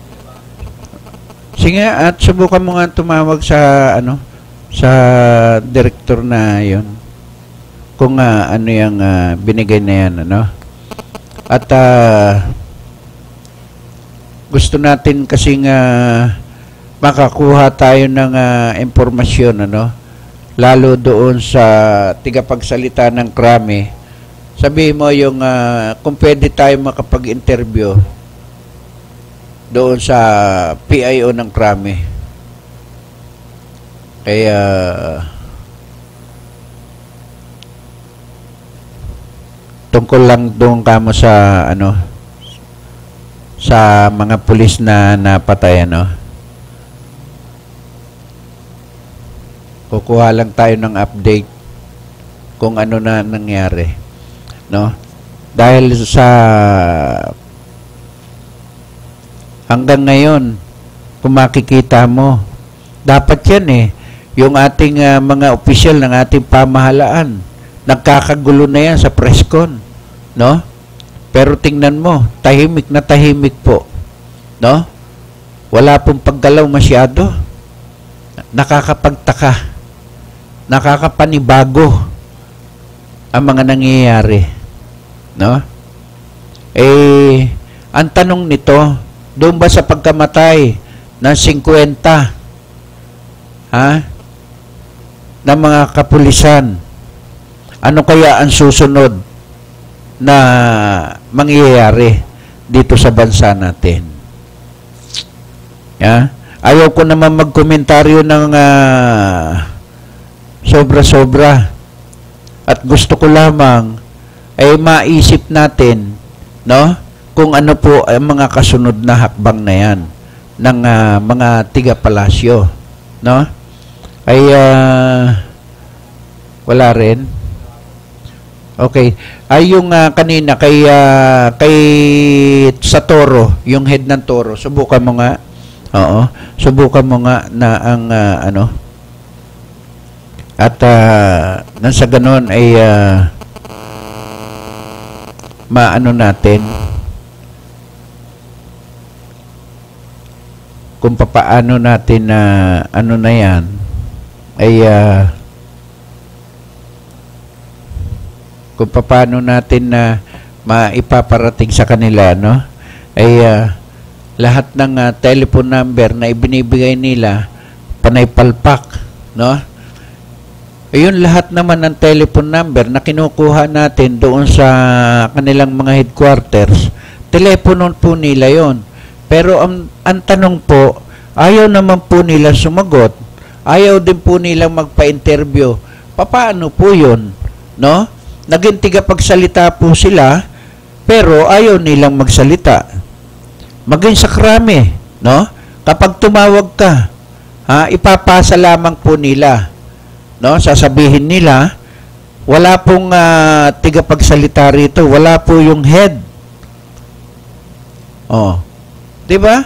Sige, at subukan mo nga tumawag sa ano, sa director na 'yon. Kung ano yung binigay na yan, ano. At gusto natin kasing makakuha tayo ng impormasyon, ano, lalo doon sa tigapagsalita ng Krami. Sabihin mo yung kung pwede tayo makapag-interview doon sa PIO ng Krami. Kaya tungkol lang doon kamo sa ano, sa mga pulis na napatay, ano. Kukuha lang tayo ng update kung ano na nangyari, no? Dahil sa hanggang ngayon, kung makikita mo, dapat yan yung ating mga opisyal ng ating pamahalaan, nagkakagulo na yan sa presscon, no? Pero tingnan mo, tahimik na tahimik po, no? Wala pong paggalaw masyado. Nakakapagtaka, nakakapanibago ang mga nangyayari, no? Ang tanong nito, doon ba sa pagkamatay ng 50 ng mga kapulisan, ano kaya ang susunod na mangyayari dito sa bansa natin? Ayaw ko naman magkomentaryo ng sobra-sobra, at gusto ko lamang ay maisip natin, no, kung ano po ang mga kasunod na hakbang na yan ng mga tiga-palasyo, no? Ay wala rin. Okay. Ay yung kanina kay sa Toro, yung head ng Toro, subukan mo nga. Oo. Subukan mo nga na ang ano, at nang sa ganon ay maano natin kung papaano natin na ano na yan ay kung papaano natin na maipaparating sa kanila, no, ay lahat ng telephone number na ibinibigay nila panay palpak, no? Ayun, lahat naman ng telephone number na kinukuha natin doon sa kanilang mga headquarters, telepono po nila yon. Pero ang tanong po, ayaw naman po nila sumagot. Ayaw din po nilang magpa-interview. Paano po yun? No? Naging tigapagsalita po sila, pero ayaw nilang magsalita. Maging sa Krami, no? Kapag tumawag ka, ipapasa lamang po nila. No? Sasabihin nila, wala pong tigapagsalita rito. Wala po yung head. Oh. Diba?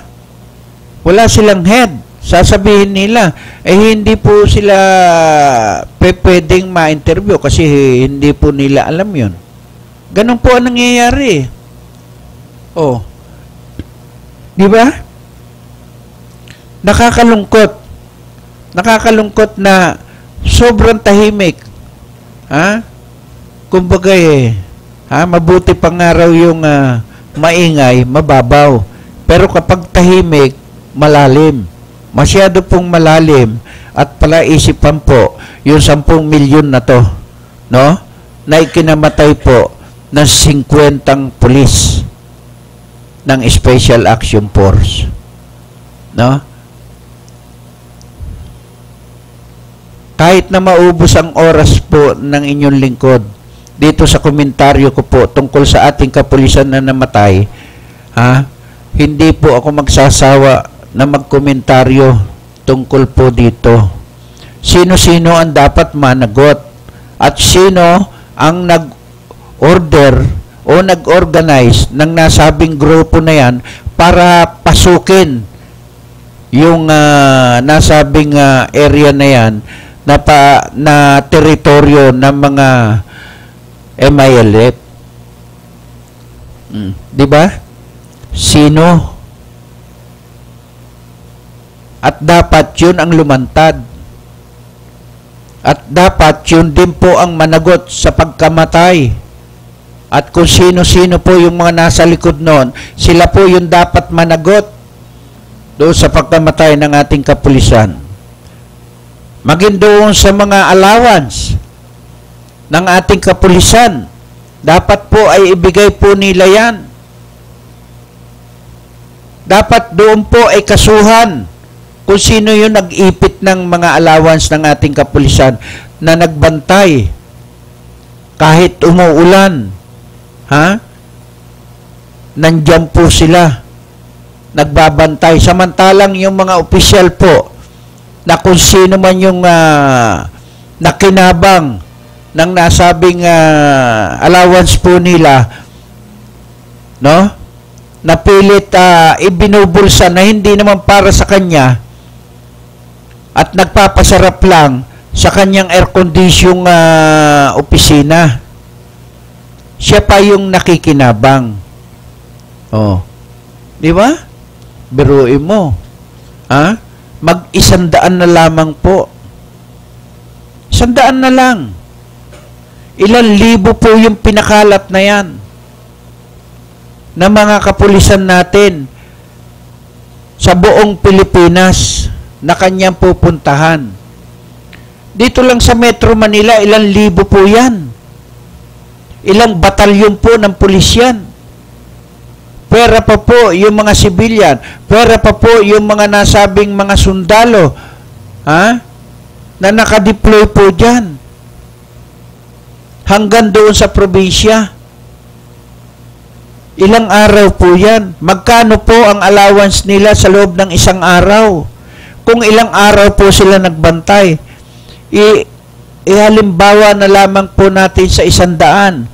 Wala silang head. Sasabihin nila, hindi po sila pwedeng ma-interview kasi hindi po nila alam yun. Ganun po ang nangyayari. Oh. Diba? Nakakalungkot. Nakakalungkot na sobrang tahimik. Kumbaga mabuti pa nga raw yung maingay, mababaw. Pero kapag tahimik, malalim. masyado pong malalim at palaisipan po yung 10 milyon na to, no? Na ikinamatay po ng 50 pulis ng Special Action Force, no? Kahit na maubos ang oras po ng inyong lingkod dito sa komentaryo ko po tungkol sa ating kapulisan na namatay, hindi po ako magsasawa na magkomentaryo tungkol po dito. Sino-sino ang dapat managot at sino ang nag-order o nag-organize ng nasabing grupo na yan para pasukin yung nasabing area na yan na teritoryo ng mga MILF. Di ba? Sino? At dapat yun ang lumantad. At dapat yun din po ang managot sa pagkamatay. At kung sino-sino po yung mga nasa likod noon, sila po yung dapat managot doon sa pagkamatay ng ating kapulisan. Maging doon sa mga allowance ng ating kapulisan, dapat po ay ibigay po nila yan. Dapat doon po ay kasuhan kung sino yung nag-ipit ng mga allowance ng ating kapulisan na nagbantay kahit umuulan. Nandiyan po sila nagbabantay. Samantalang yung mga opisyal po na kung sino man yung nakinabang ng nasabing allowance po nila, no? Napilit ibinubulsa na hindi naman para sa kanya at nagpapasarap lang sa kanyang air-condition opisina. Siya pa yung nakikinabang. Oh. Di ba? Biruin mo. Mag-100 na lamang po. 100 na lang. Ilan libo po yung pinakalat na yan na mga kapulisan natin sa buong Pilipinas na kanyang pupuntahan. Dito lang sa Metro Manila, ilan libo po yan. Ilang batalyon po ng pulis yan. Pera pa po yung mga sibilyan. Pera pa po yung mga nasabing mga sundalo. Na nakadeploy po dyan. Hanggang doon sa probinsya. Ilang araw po yan. Magkano po ang allowance nila sa loob ng isang araw? Kung ilang araw po sila nagbantay, ihalimbawa na lamang po natin sa 100.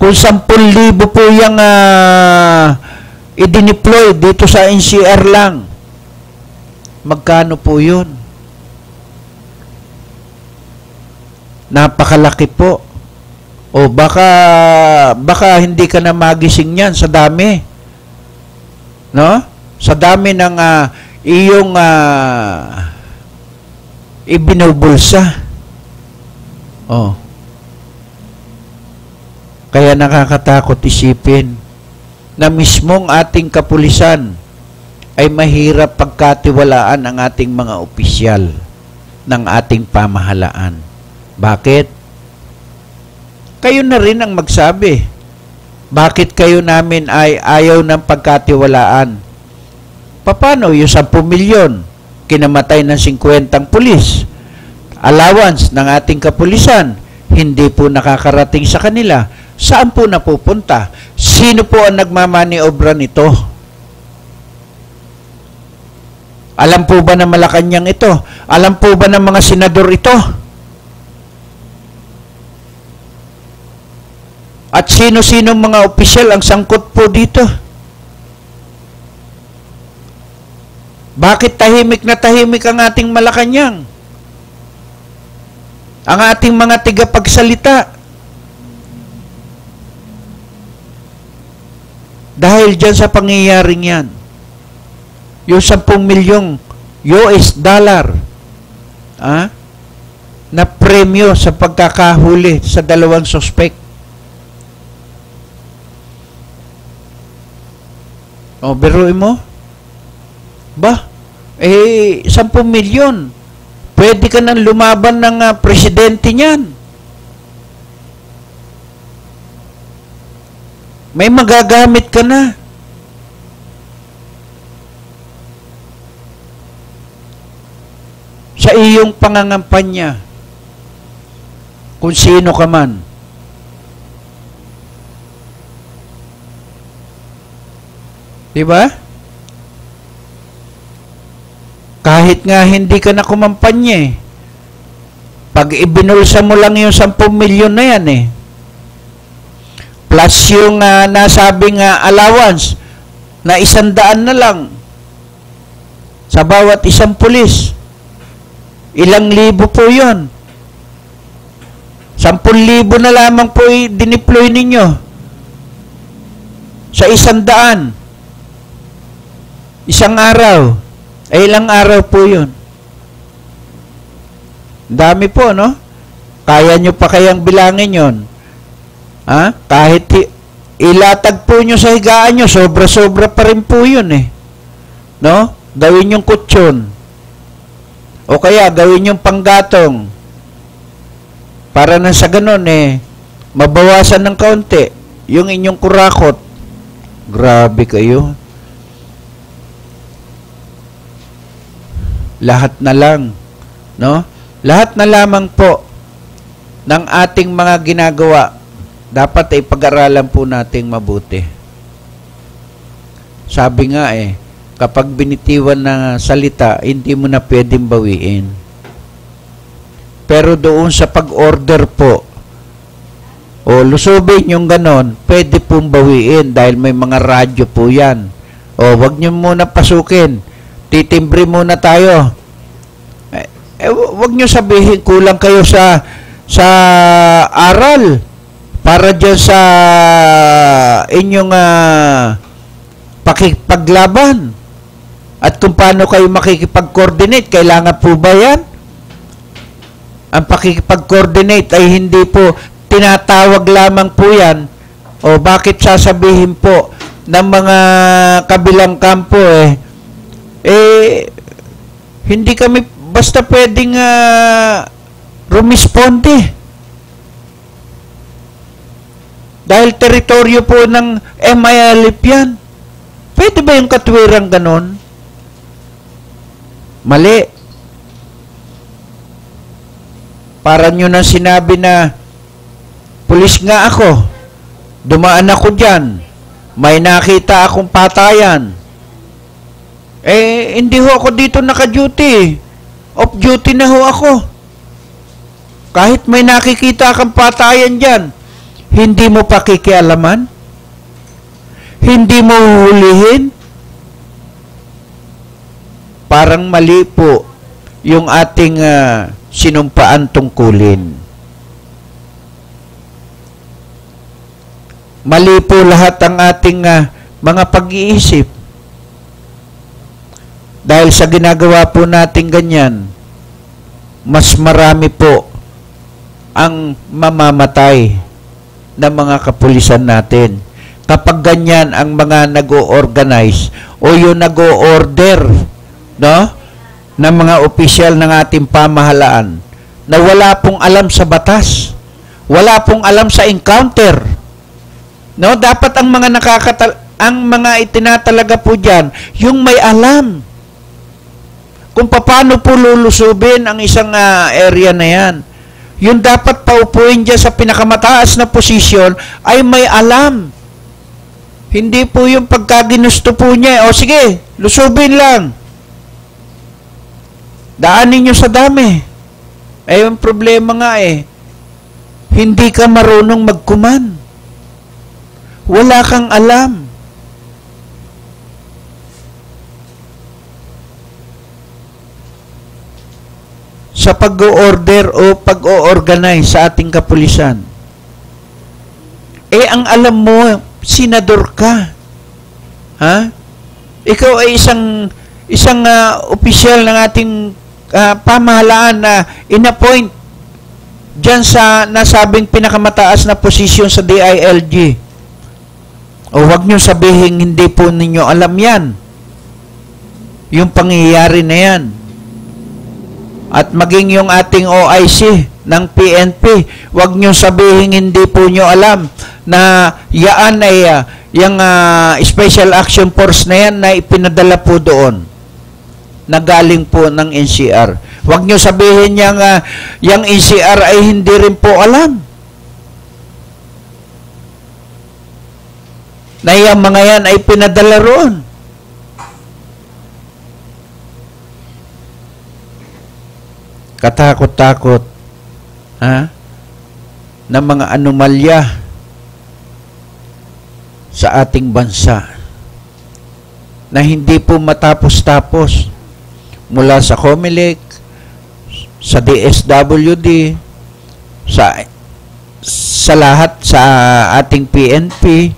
Kung 10,000 po yung i-deploy dito sa NCR lang, magkano po yun? Napakalaki po. O baka hindi ka na magising yan sa dami. No? Sa dami ng iyong ibinubulsa. Oh. Kaya nakakatakot isipin na mismong ating kapulisan ay mahirap pagkatiwalaan ang ating mga opisyal ng ating pamahalaan. Bakit? Kayo na rin ang magsabi. Bakit kayo namin ay ayaw ng pagkatiwalaan? Paano yung 10 milyon kinamatay ng 50 pulis? Allowance ng ating kapulisan, hindi po nakakarating sa kanila. Saan po napupunta? Sino po ang nagmamaniobra nito? Alam po ba ng Malacanang ito? Alam po ba ng mga senador ito? At sino-sino mga opisyal ang sangkot po dito? Bakit tahimik na tahimik ang ating Malacanang? Ang ating mga tigapagsalita? Dahil dyan sa pangyayaring yan, yung 10 milyong US dollar na premyo sa pagkakahuli sa 2 suspect. O, biruin mo? Ba? 10 milyon. Pwede ka nang lumaban ng presidente niyan. May magagamit ka na. Sa iyong pangangampanya. Kung sino ka man. Diba? Kahit nga hindi ka na kumampanya eh. Pag ibinulsa mo lang yung 10 milyon na yan eh. Plus yung nasabing allowance na 100 na lang sa bawat isang pulis. Ilang libo po yun? 10,000 na lamang po dineploy ninyo sa 100. Isang araw. Ilang araw po yun? Dami po, no? Kaya nyo pa kayang bilangin yun? Ha? Kahit ilatag po nyo sa higaan nyo, sobra-sobra pa rin po yun eh. No? Gawin yung kutsyon. O kaya, gawin yung panggatong. Para na sa ganun eh, mabawasan ng kaunti yung inyong kurakot. Grabe kayo. Lahat na lang, no? Lahat na lamang po ng ating mga ginagawa dapat ay pag-aralan po nating mabuti. Sabi nga eh, kapag binitiwan na salita, hindi mo na pwedeng bawiin. Pero doon sa pag-order po, o lusubin yung ganon, pwede pong bawiin dahil may mga radyo po yan. O wag nyo muna pasukin. Titimbre muna tayo. Wag nyo sabihin kulang kayo sa aral para dyan sa inyong pakikipaglaban. At kung paano kayo makikipag-coordinate, kailangan po ba yan? Ang pakikipag-coordinate ay hindi po tinatawag lamang po yan. O bakit sasabihin po ng mga kabilang kampo hindi kami basta pwedeng rumisponde. Dahil teritoryo po ng MILF yan. Pwede ba yung katwirang ganon? Mali. Para nyo na sinabi na pulis nga ako. Dumaan ako dyan. May nakita akong patayan. Hindi ho ako dito naka-duty. Off-duty na ho ako. Kahit may nakikita kang patayan dyan, hindi mo pakikialaman? Hindi mo huhulihin? Parang mali po yung ating sinumpaan tungkulin. Mali po lahat ang ating mga pag-iisip. Dahil sa ginagawa po natin ganyan, mas marami po ang mamamatay ng mga kapulisan natin. Kapag ganyan ang mga nag-o-organize o yung nag-o-order, no, ng mga opisyal ng ating pamahalaan na wala pong alam sa batas, wala pong alam sa encounter. No, dapat ang mga ang mga itinatalaga po diyan, yung may alam kung paano po lulusubin ang isang area na yan. Yung dapat paupuin dyan sa pinakamataas na posisyon ay may alam. Hindi po yung pagkaginusto po niya, o sige, lusubin lang. Daanin nyo sa dami. Yung problema nga hindi ka marunong magkuman. Wala kang alam. Sa pag-o-order o pag-o-organize sa ating kapulisan. Ang alam mo, senador ka. Ha? Ikaw ay isang opisyal ng ating pamahalaan na in-appoint dyan sa nasabing pinakamataas na posisyon sa DILG. O wag nyo sabihin hindi po ninyo alam yan. yung pangyayari na yan. At maging yung ating OIC ng PNP, wag nyo sabihin hindi po nyo alam na yaan ay yung Special Action Force na yan na ipinadala po doon na galing po ng NCR. Wag nyo sabihin yung NCR ay hindi rin po alam na yung mga yan ay pinadala roon. Katakot-takot na mga anomalya sa ating bansa na hindi po matapos-tapos mula sa COMELEC, sa DSWD, sa lahat sa ating PNP,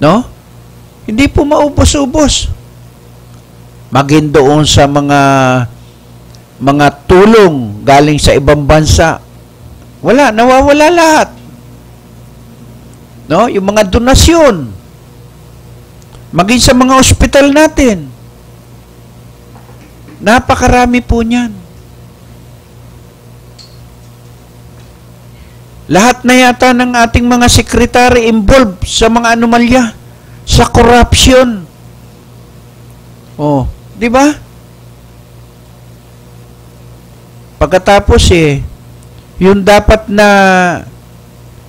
no? Hindi po maubos-ubos. Maging doon sa mga tulong galing sa ibang bansa. Wala, nawawala lahat. No? Yung mga donasyon. Maging sa mga ospital natin. Napakarami po niyan. Lahat na yata ng ating mga sekretary involved sa mga anomalya, sa corruption. Oh, di ba? Pagkatapos yung dapat na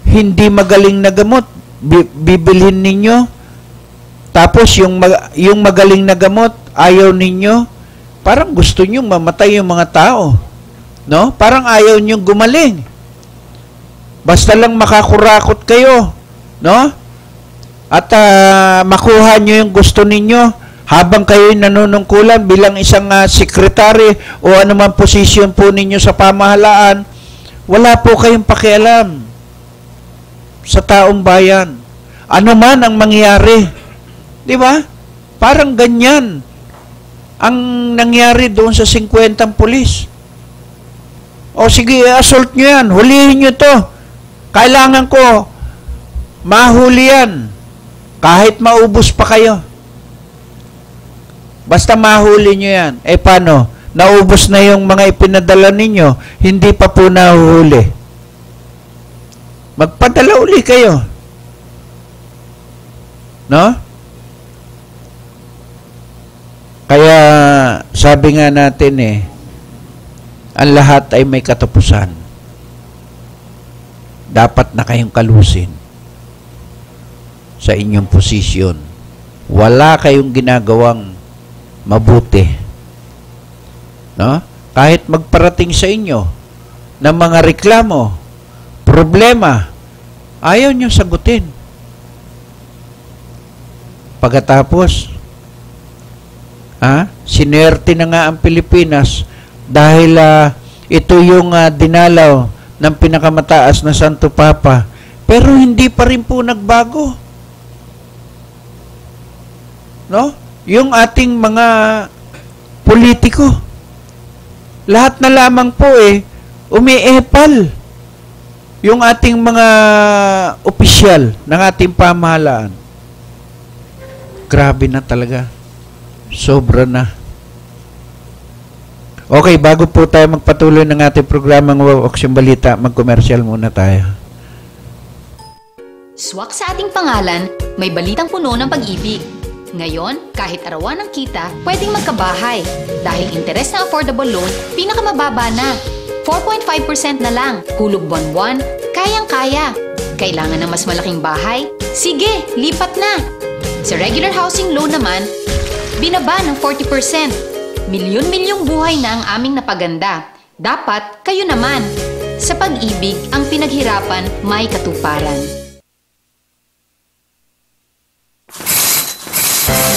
hindi magaling na gamot, bibilhin ninyo. Tapos yung magaling na gamot, ayaw ninyo. Parang gusto nyo mamatay yung mga tao. No? Parang ayaw nyo gumaling. Basta lang makakurakot kayo. No? At makuha nyo yung gusto ninyo habang kayo'y nanunungkulan bilang isang sekretary o anumang posisyon po ninyo sa pamahalaan, wala po kayong pakialam sa taong bayan. Ano man ang mangyari. Di ba? Parang ganyan ang nangyari doon sa 50 pulis. O sige, assault nyo yan. Hulihin nyo to. Kailangan ko mahuli yan. Kahit maubos pa kayo. Basta mahuli nyo yan. Paano? Naubos na yung mga ipinadala ninyo, hindi pa po nahuhuli. Magpadala uli kayo. No? Kaya, sabi nga natin ang lahat ay may katapusan. Dapat na kayong kalusin sa inyong posisyon. Wala kayong ginagawang mabuti. No? Kahit magparating sa inyo ng mga reklamo, problema, ayaw nyo sagutin. Pagkatapos, sinerte na nga ang Pilipinas dahil ito yung dinalaw ng pinakamataas na Santo Papa. Pero hindi pa rin po nagbago. No? Yung ating mga politiko, lahat na lamang po umiepal. Yung ating mga opisyal ng ating pamahalaan. Grabe na talaga. Sobra na. Okay, bago po tayo magpatuloy ng ating programang Aksyon Balita, mag-commercial muna tayo. Swak sa ating pangalan, may balitang puno ng pag-ibig. Ngayon, kahit arawan ng kita, pwedeng magkabahay. Dahil interes na affordable loan, pinakamababa na. 4.5% na lang. Hulog buwan-buwan, kayang-kaya. Kailangan ng mas malaking bahay? Sige, lipat na! Sa regular housing loan naman, binaba ng 40%. Milyon-milyong buhay na ang aming napaganda. Dapat kayo naman. Sa pag-ibig, ang pinaghirapan may katuparan.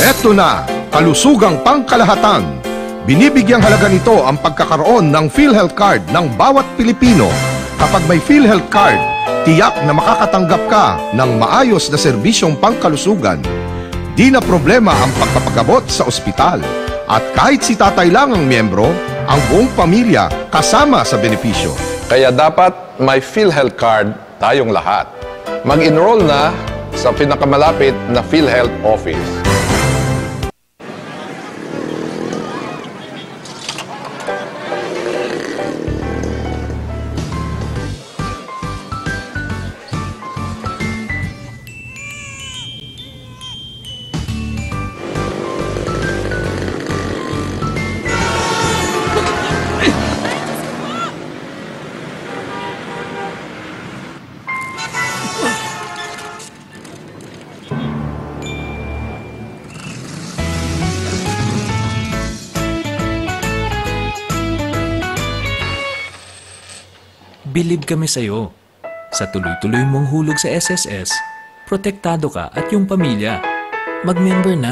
Eto na, kalusugang pangkalahatan. Binibigyang halaga nito ang pagkakaroon ng PhilHealth Card ng bawat Pilipino. Kapag may PhilHealth Card, tiyak na makakatanggap ka ng maayos na serbisyong pangkalusugan. Di na problema ang pagpapagamot sa ospital. At kahit si tatay lang ang miyembro, ang buong pamilya kasama sa benepisyo. Kaya dapat may PhilHealth Card tayong lahat. Mag-enroll na sa pinakamalapit na PhilHealth office. Bilib kami sa'yo. Sa tuloy-tuloy mong hulog sa SSS, protektado ka at yung pamilya. Mag-member na.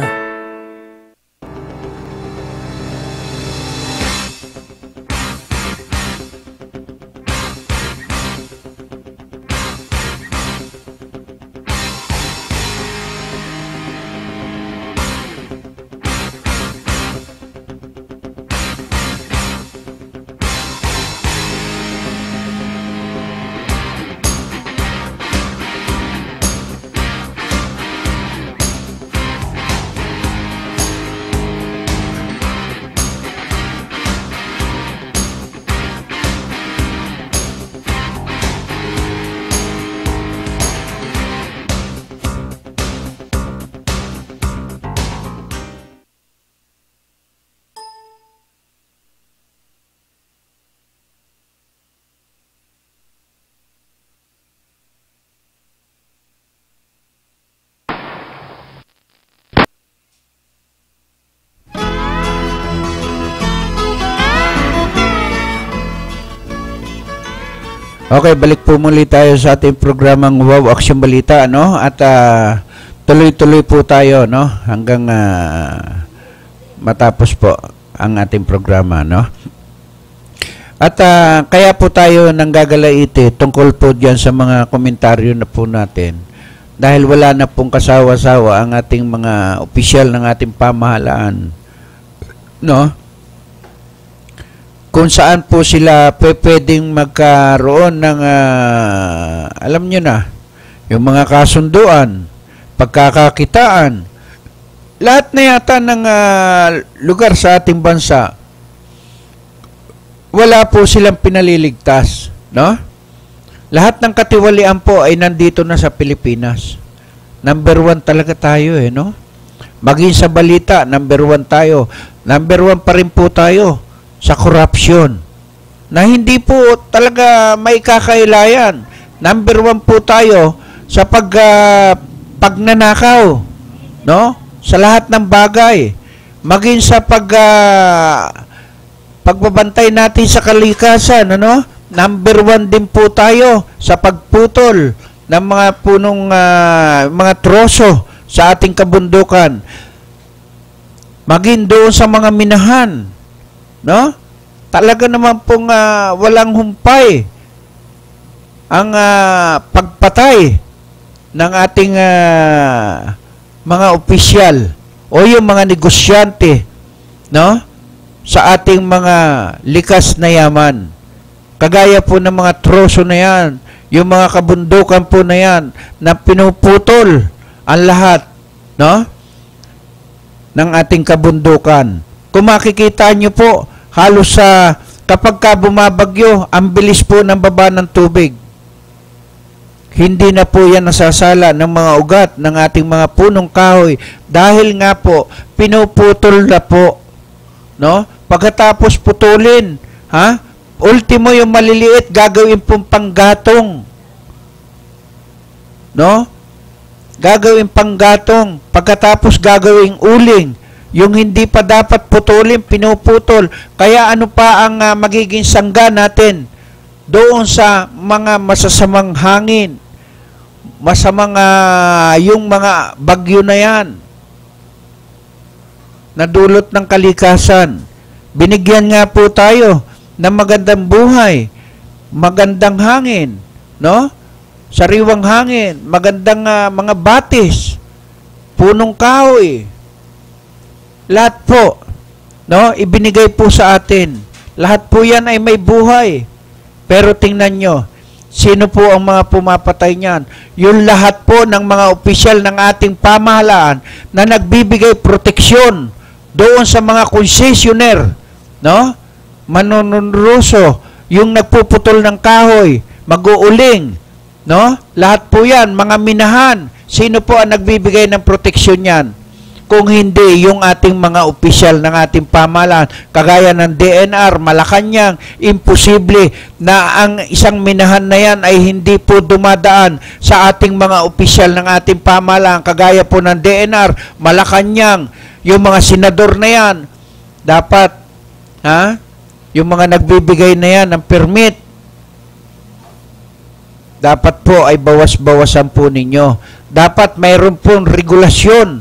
Okay, balik po muli tayo sa ating programang Wow Action Balita, no? At tuloy-tuloy po tayo, no? Hanggang matapos po ang ating programa, no? At kaya po tayo nanggagalaiti tungkol po diyan sa mga komentaryo na po natin. Dahil wala na pong kasawa-sawa ang ating mga opisyal ng ating pamahalaan, no? Kung saan po sila pwedeng magkaroon ng, alam nyo na, yung mga kasunduan, pagkakakitaan, lahat na yata ng lugar sa ating bansa, wala po silang pinaliligtas, no? Lahat ng katiwalian po ay nandito na sa Pilipinas. Number 1 talaga tayo, no? Maging sa balita, number 1 tayo. Number 1 pa rin po tayo sa corruption, na hindi po talaga may kakailayan. Number 1 po tayo sa pagnanakaw, no? Sa lahat ng bagay, maging sa pagbabantay natin sa kalikasan, ano? Number 1 din po tayo sa pagputol ng mga punong mga troso sa ating kabundukan, maging doon sa mga minahan, no? Talaga naman pong walang humpay ang pagpatay ng ating mga opisyal o yung mga negosyante, no? Sa ating mga likas na yaman. Kagaya po ng mga troso na yan, yung mga kabundukan po na yan, na pinuputol ang lahat, no? Ng ating kabundukan. Kung makikita nyo po, halos kapag ka bumabagyo, ang bilis po ng baba ng tubig. Hindi na po yan nasasala ng mga ugat ng ating mga punong kahoy dahil nga po, pinuputol na po, no? Pagkatapos putulin, ultimo yung maliliit, gagawin pong panggatong, no? Gagawin panggatong, pagkatapos gagawing uling. Yung hindi pa dapat putulin, pinuputol. Kaya ano pa ang magiging sangga natin doon sa mga masasamang hangin, yung mga bagyo na yan, na dulot ng kalikasan. Binigyan nga po tayo ng magandang buhay, magandang hangin, no? Sariwang hangin, magandang mga batis, punong kahoy. Lahat po, no, ibinigay po sa atin. Lahat po yan ay may buhay. Pero tingnan nyo, sino po ang mga pumapatay niyan? Yung lahat po ng mga opisyal ng ating pamahalaan na nagbibigay proteksyon doon sa mga concessionaire, no? Manununruso, yung nagpuputol ng kahoy, mag-uuling, no? Lahat po yan, mga minahan. Sino po ang nagbibigay ng proteksyon yan? Kung hindi yung ating mga opisyal ng ating pamahalaan, kagaya ng DNR, Malacanang, imposible na ang isang minahan na yan ay hindi po dumadaan sa ating mga opisyal ng ating pamahalaan, kagaya po ng DNR, Malacanang, yung mga senador na yan, dapat, yung mga nagbibigay na yan ng permit, dapat po ay bawas-bawasan po ninyo. Dapat mayroon pong regulasyon.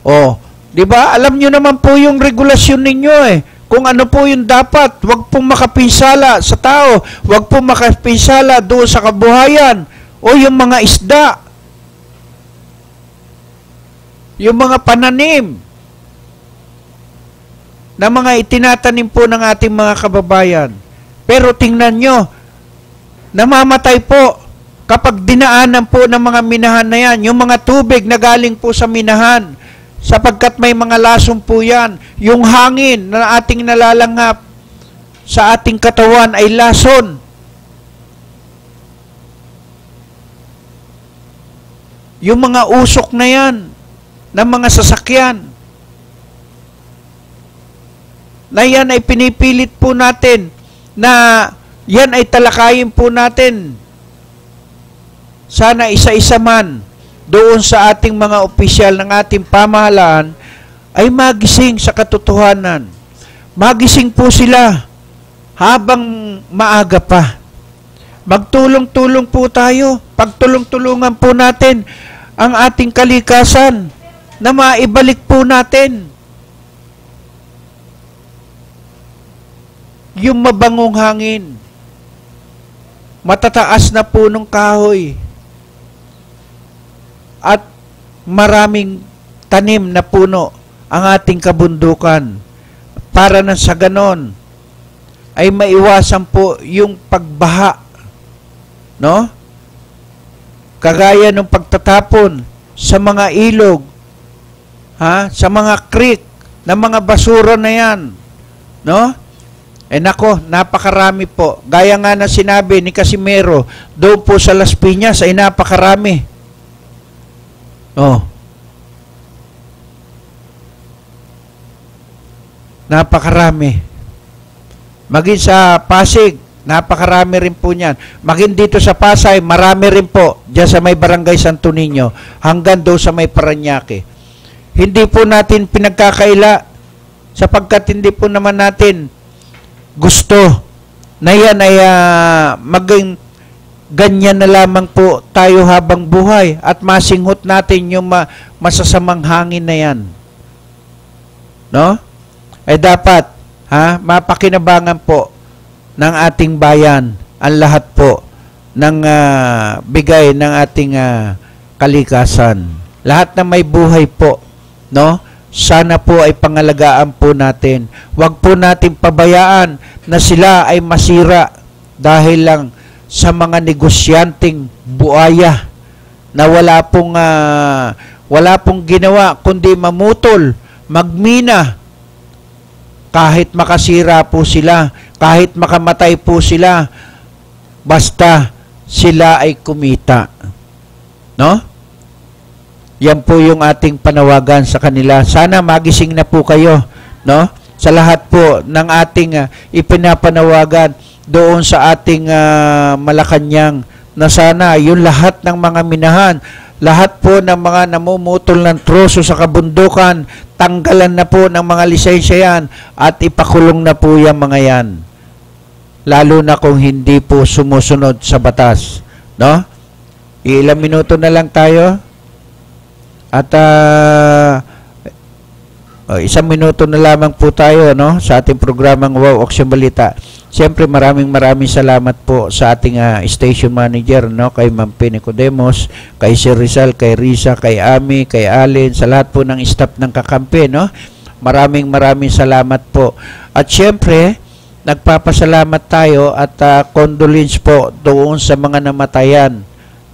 O, di ba? Alam nyo naman po yung regulasyon ninyo eh. Kung ano po yung dapat, wag pong makapinsala sa tao, wag pong makapinsala doon sa kabuhayan, o yung mga isda, yung mga pananim, na mga itinatanim po ng ating mga kababayan. Pero tingnan nyo, namamatay po kapag dinaanan po ng mga minahan na yan, yung mga tubig na galing po sa minahan, sapagkat may mga lason po yan. Yung hangin na ating nalalanghap sa ating katawan ay lason. Yung mga usok na yan, ng mga sasakyan, na yan ay pinipilit po natin, na yan ay talakayin po natin. Sana isa-isa man doon sa ating mga opisyal ng ating pamahalaan ay magising sa katotohanan. Magising po sila habang maaga pa. Magtulong-tulong po tayo. Pagtulong-tulungan po natin ang ating kalikasan na maibalik po natin yung mabangong hangin, matataas na punong kahoy, at maraming tanim na puno ang ating kabundukan, para na sa ganon ay maiwasan po yung pagbaha, no? Kagaya ng pagtatapon sa mga ilog, sa mga creek, na mga basura na yan, no? Nako, napakarami po. Gaya nga na sinabi ni Casimero, doon po sa Las Piñas ay napakarami. Napakarami. Maging sa Pasig, napakarami rin po niyan. Maging dito sa Pasay, marami rin po. Diyan sa may Barangay Santo Niño, hanggang doon sa may Parañaque. Hindi po natin pinagkakaila, sapagkat hindi po naman natin gusto na yan ay maging ganyan na lamang po tayo habang buhay at masinghot natin yung masasamang hangin na yan. No? Ay dapat mapakinabangan po ng ating bayan ang lahat po ng bigay ng ating kalikasan. Lahat na may buhay po, no? Sana po ay pangalagaan po natin. Huwag po natin pabayaan na sila ay masira dahil lang sa mga negosyanteng buaya na wala pong ginawa kundi mamutol, magmina. Kahit makasira po sila, kahit makamatay po sila, basta sila ay kumita. No? Yan po yung ating panawagan sa kanila. Sana magising na po kayo, no? Sa lahat po ng ating ipinapanawagan doon sa ating Malacanang, na sana yung lahat ng mga minahan, lahat po ng mga namumutol ng troso sa kabundukan, tanggalan na po ng mga lisensya yan at ipakulong na po yung mga yan. Lalo na kung hindi po sumusunod sa batas, no? Ilang minuto na lang tayo. At isang minuto na lamang po tayo, no, sa ating programang Wow Aksyon Balita. Siyempre maraming salamat po sa ating station manager, no, kay Ma'am Nicodemos, kay Sir Rizal, kay Risa, kay Ami, kay Allen, sa lahat po ng staff ng Kakampi, no. Maraming salamat po. At siyempre nagpapasalamat tayo at condolence po doon sa mga namatayan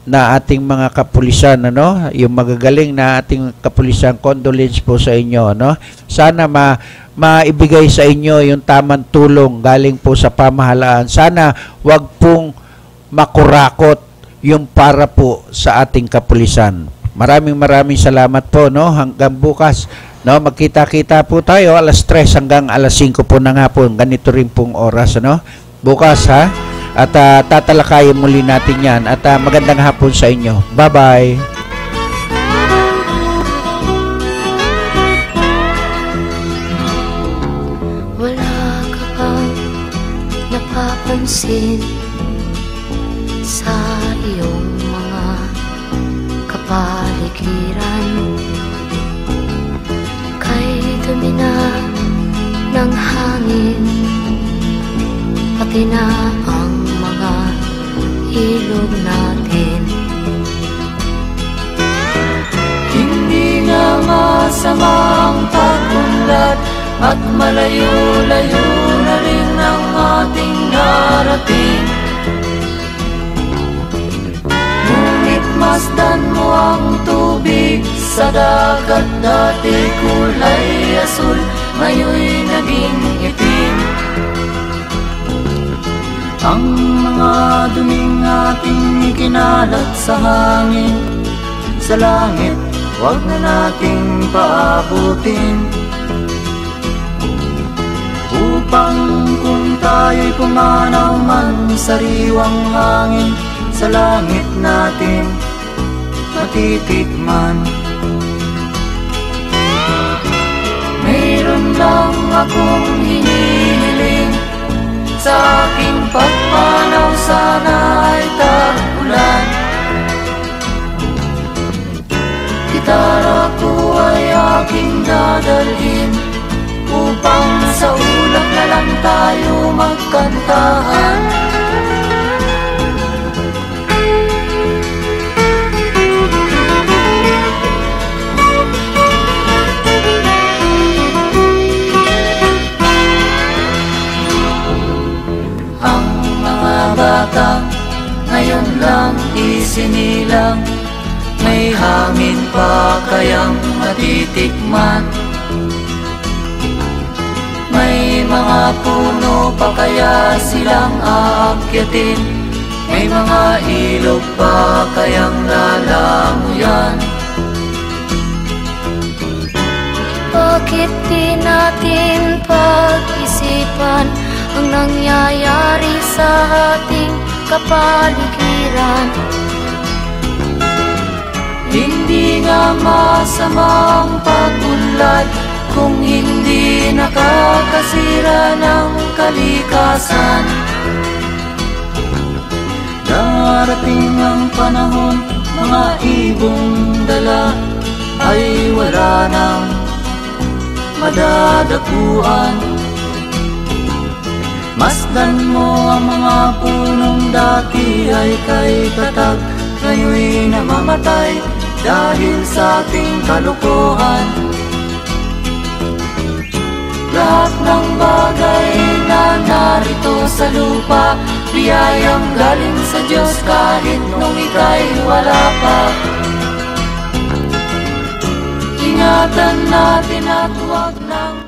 na ating mga kapulisan, ano, yung magagaling na ating kapulisan. Condolence po sa inyo, no. Sana maibigay sa inyo yung tamang tulong galing po sa pamahalaan. Sana wag pong makurakot yung para po sa ating kapulisan. Maraming salamat po, no. Hanggang bukas, no, magkita-kita po tayo alas 3 hanggang alas 5 po ng hapon. Ganito rin pong oras, no. Bukas, at tatalakayin muli natin yan. At magandang hapon sa inyo. Bye-bye. Wala ka bang napapansin sa iyo? kapaligiran. Kay dumi na ng hangin, pati na ang mga ilog natin. Hindi nga masama ang pag-unlad at malayo-layo na rin ang ating narating. Ngunit masdan mo ang tubig sa dagat, dati kulay asul, ngayon'y naging itim. Ang mga duming ating ikinalat sa hangin, sa langit, huwag na nating paabutin. Upang kung tayo'y pumanaw man sa sariwang hangin, sa langit natin matitikman. Mayroon lang akong hinihiling, sa aking pagpanaw sana ay tag-ulan. Gitara ko ay aking dadalhin, upang sa ulap na lang tayo magkantahan. Ang mga bata ngayon lang isinilang, may hangin pa kayang matitikman. May mga puno pa kaya silang aakyatin, may mga ilog pa kayang lalamuyan. Bakit di natin pag-isipan ang nangyayari sa ating kapaligiran? Hindi nga masama ang pag-unlad kung hindi nakakasira ng kalikasan. Darating ang panahon, mga ibong dala ay wala nang madadapuan. Masdan mo ang mga punong dati ay kay tatag, ngayon'y namamatay dahil sa ating kalokohan. Lahat ng bagay na narito sa lupa, biyayang galing sa Diyos kahit nung ika'y wala pa. Ingatan natin at huwag nang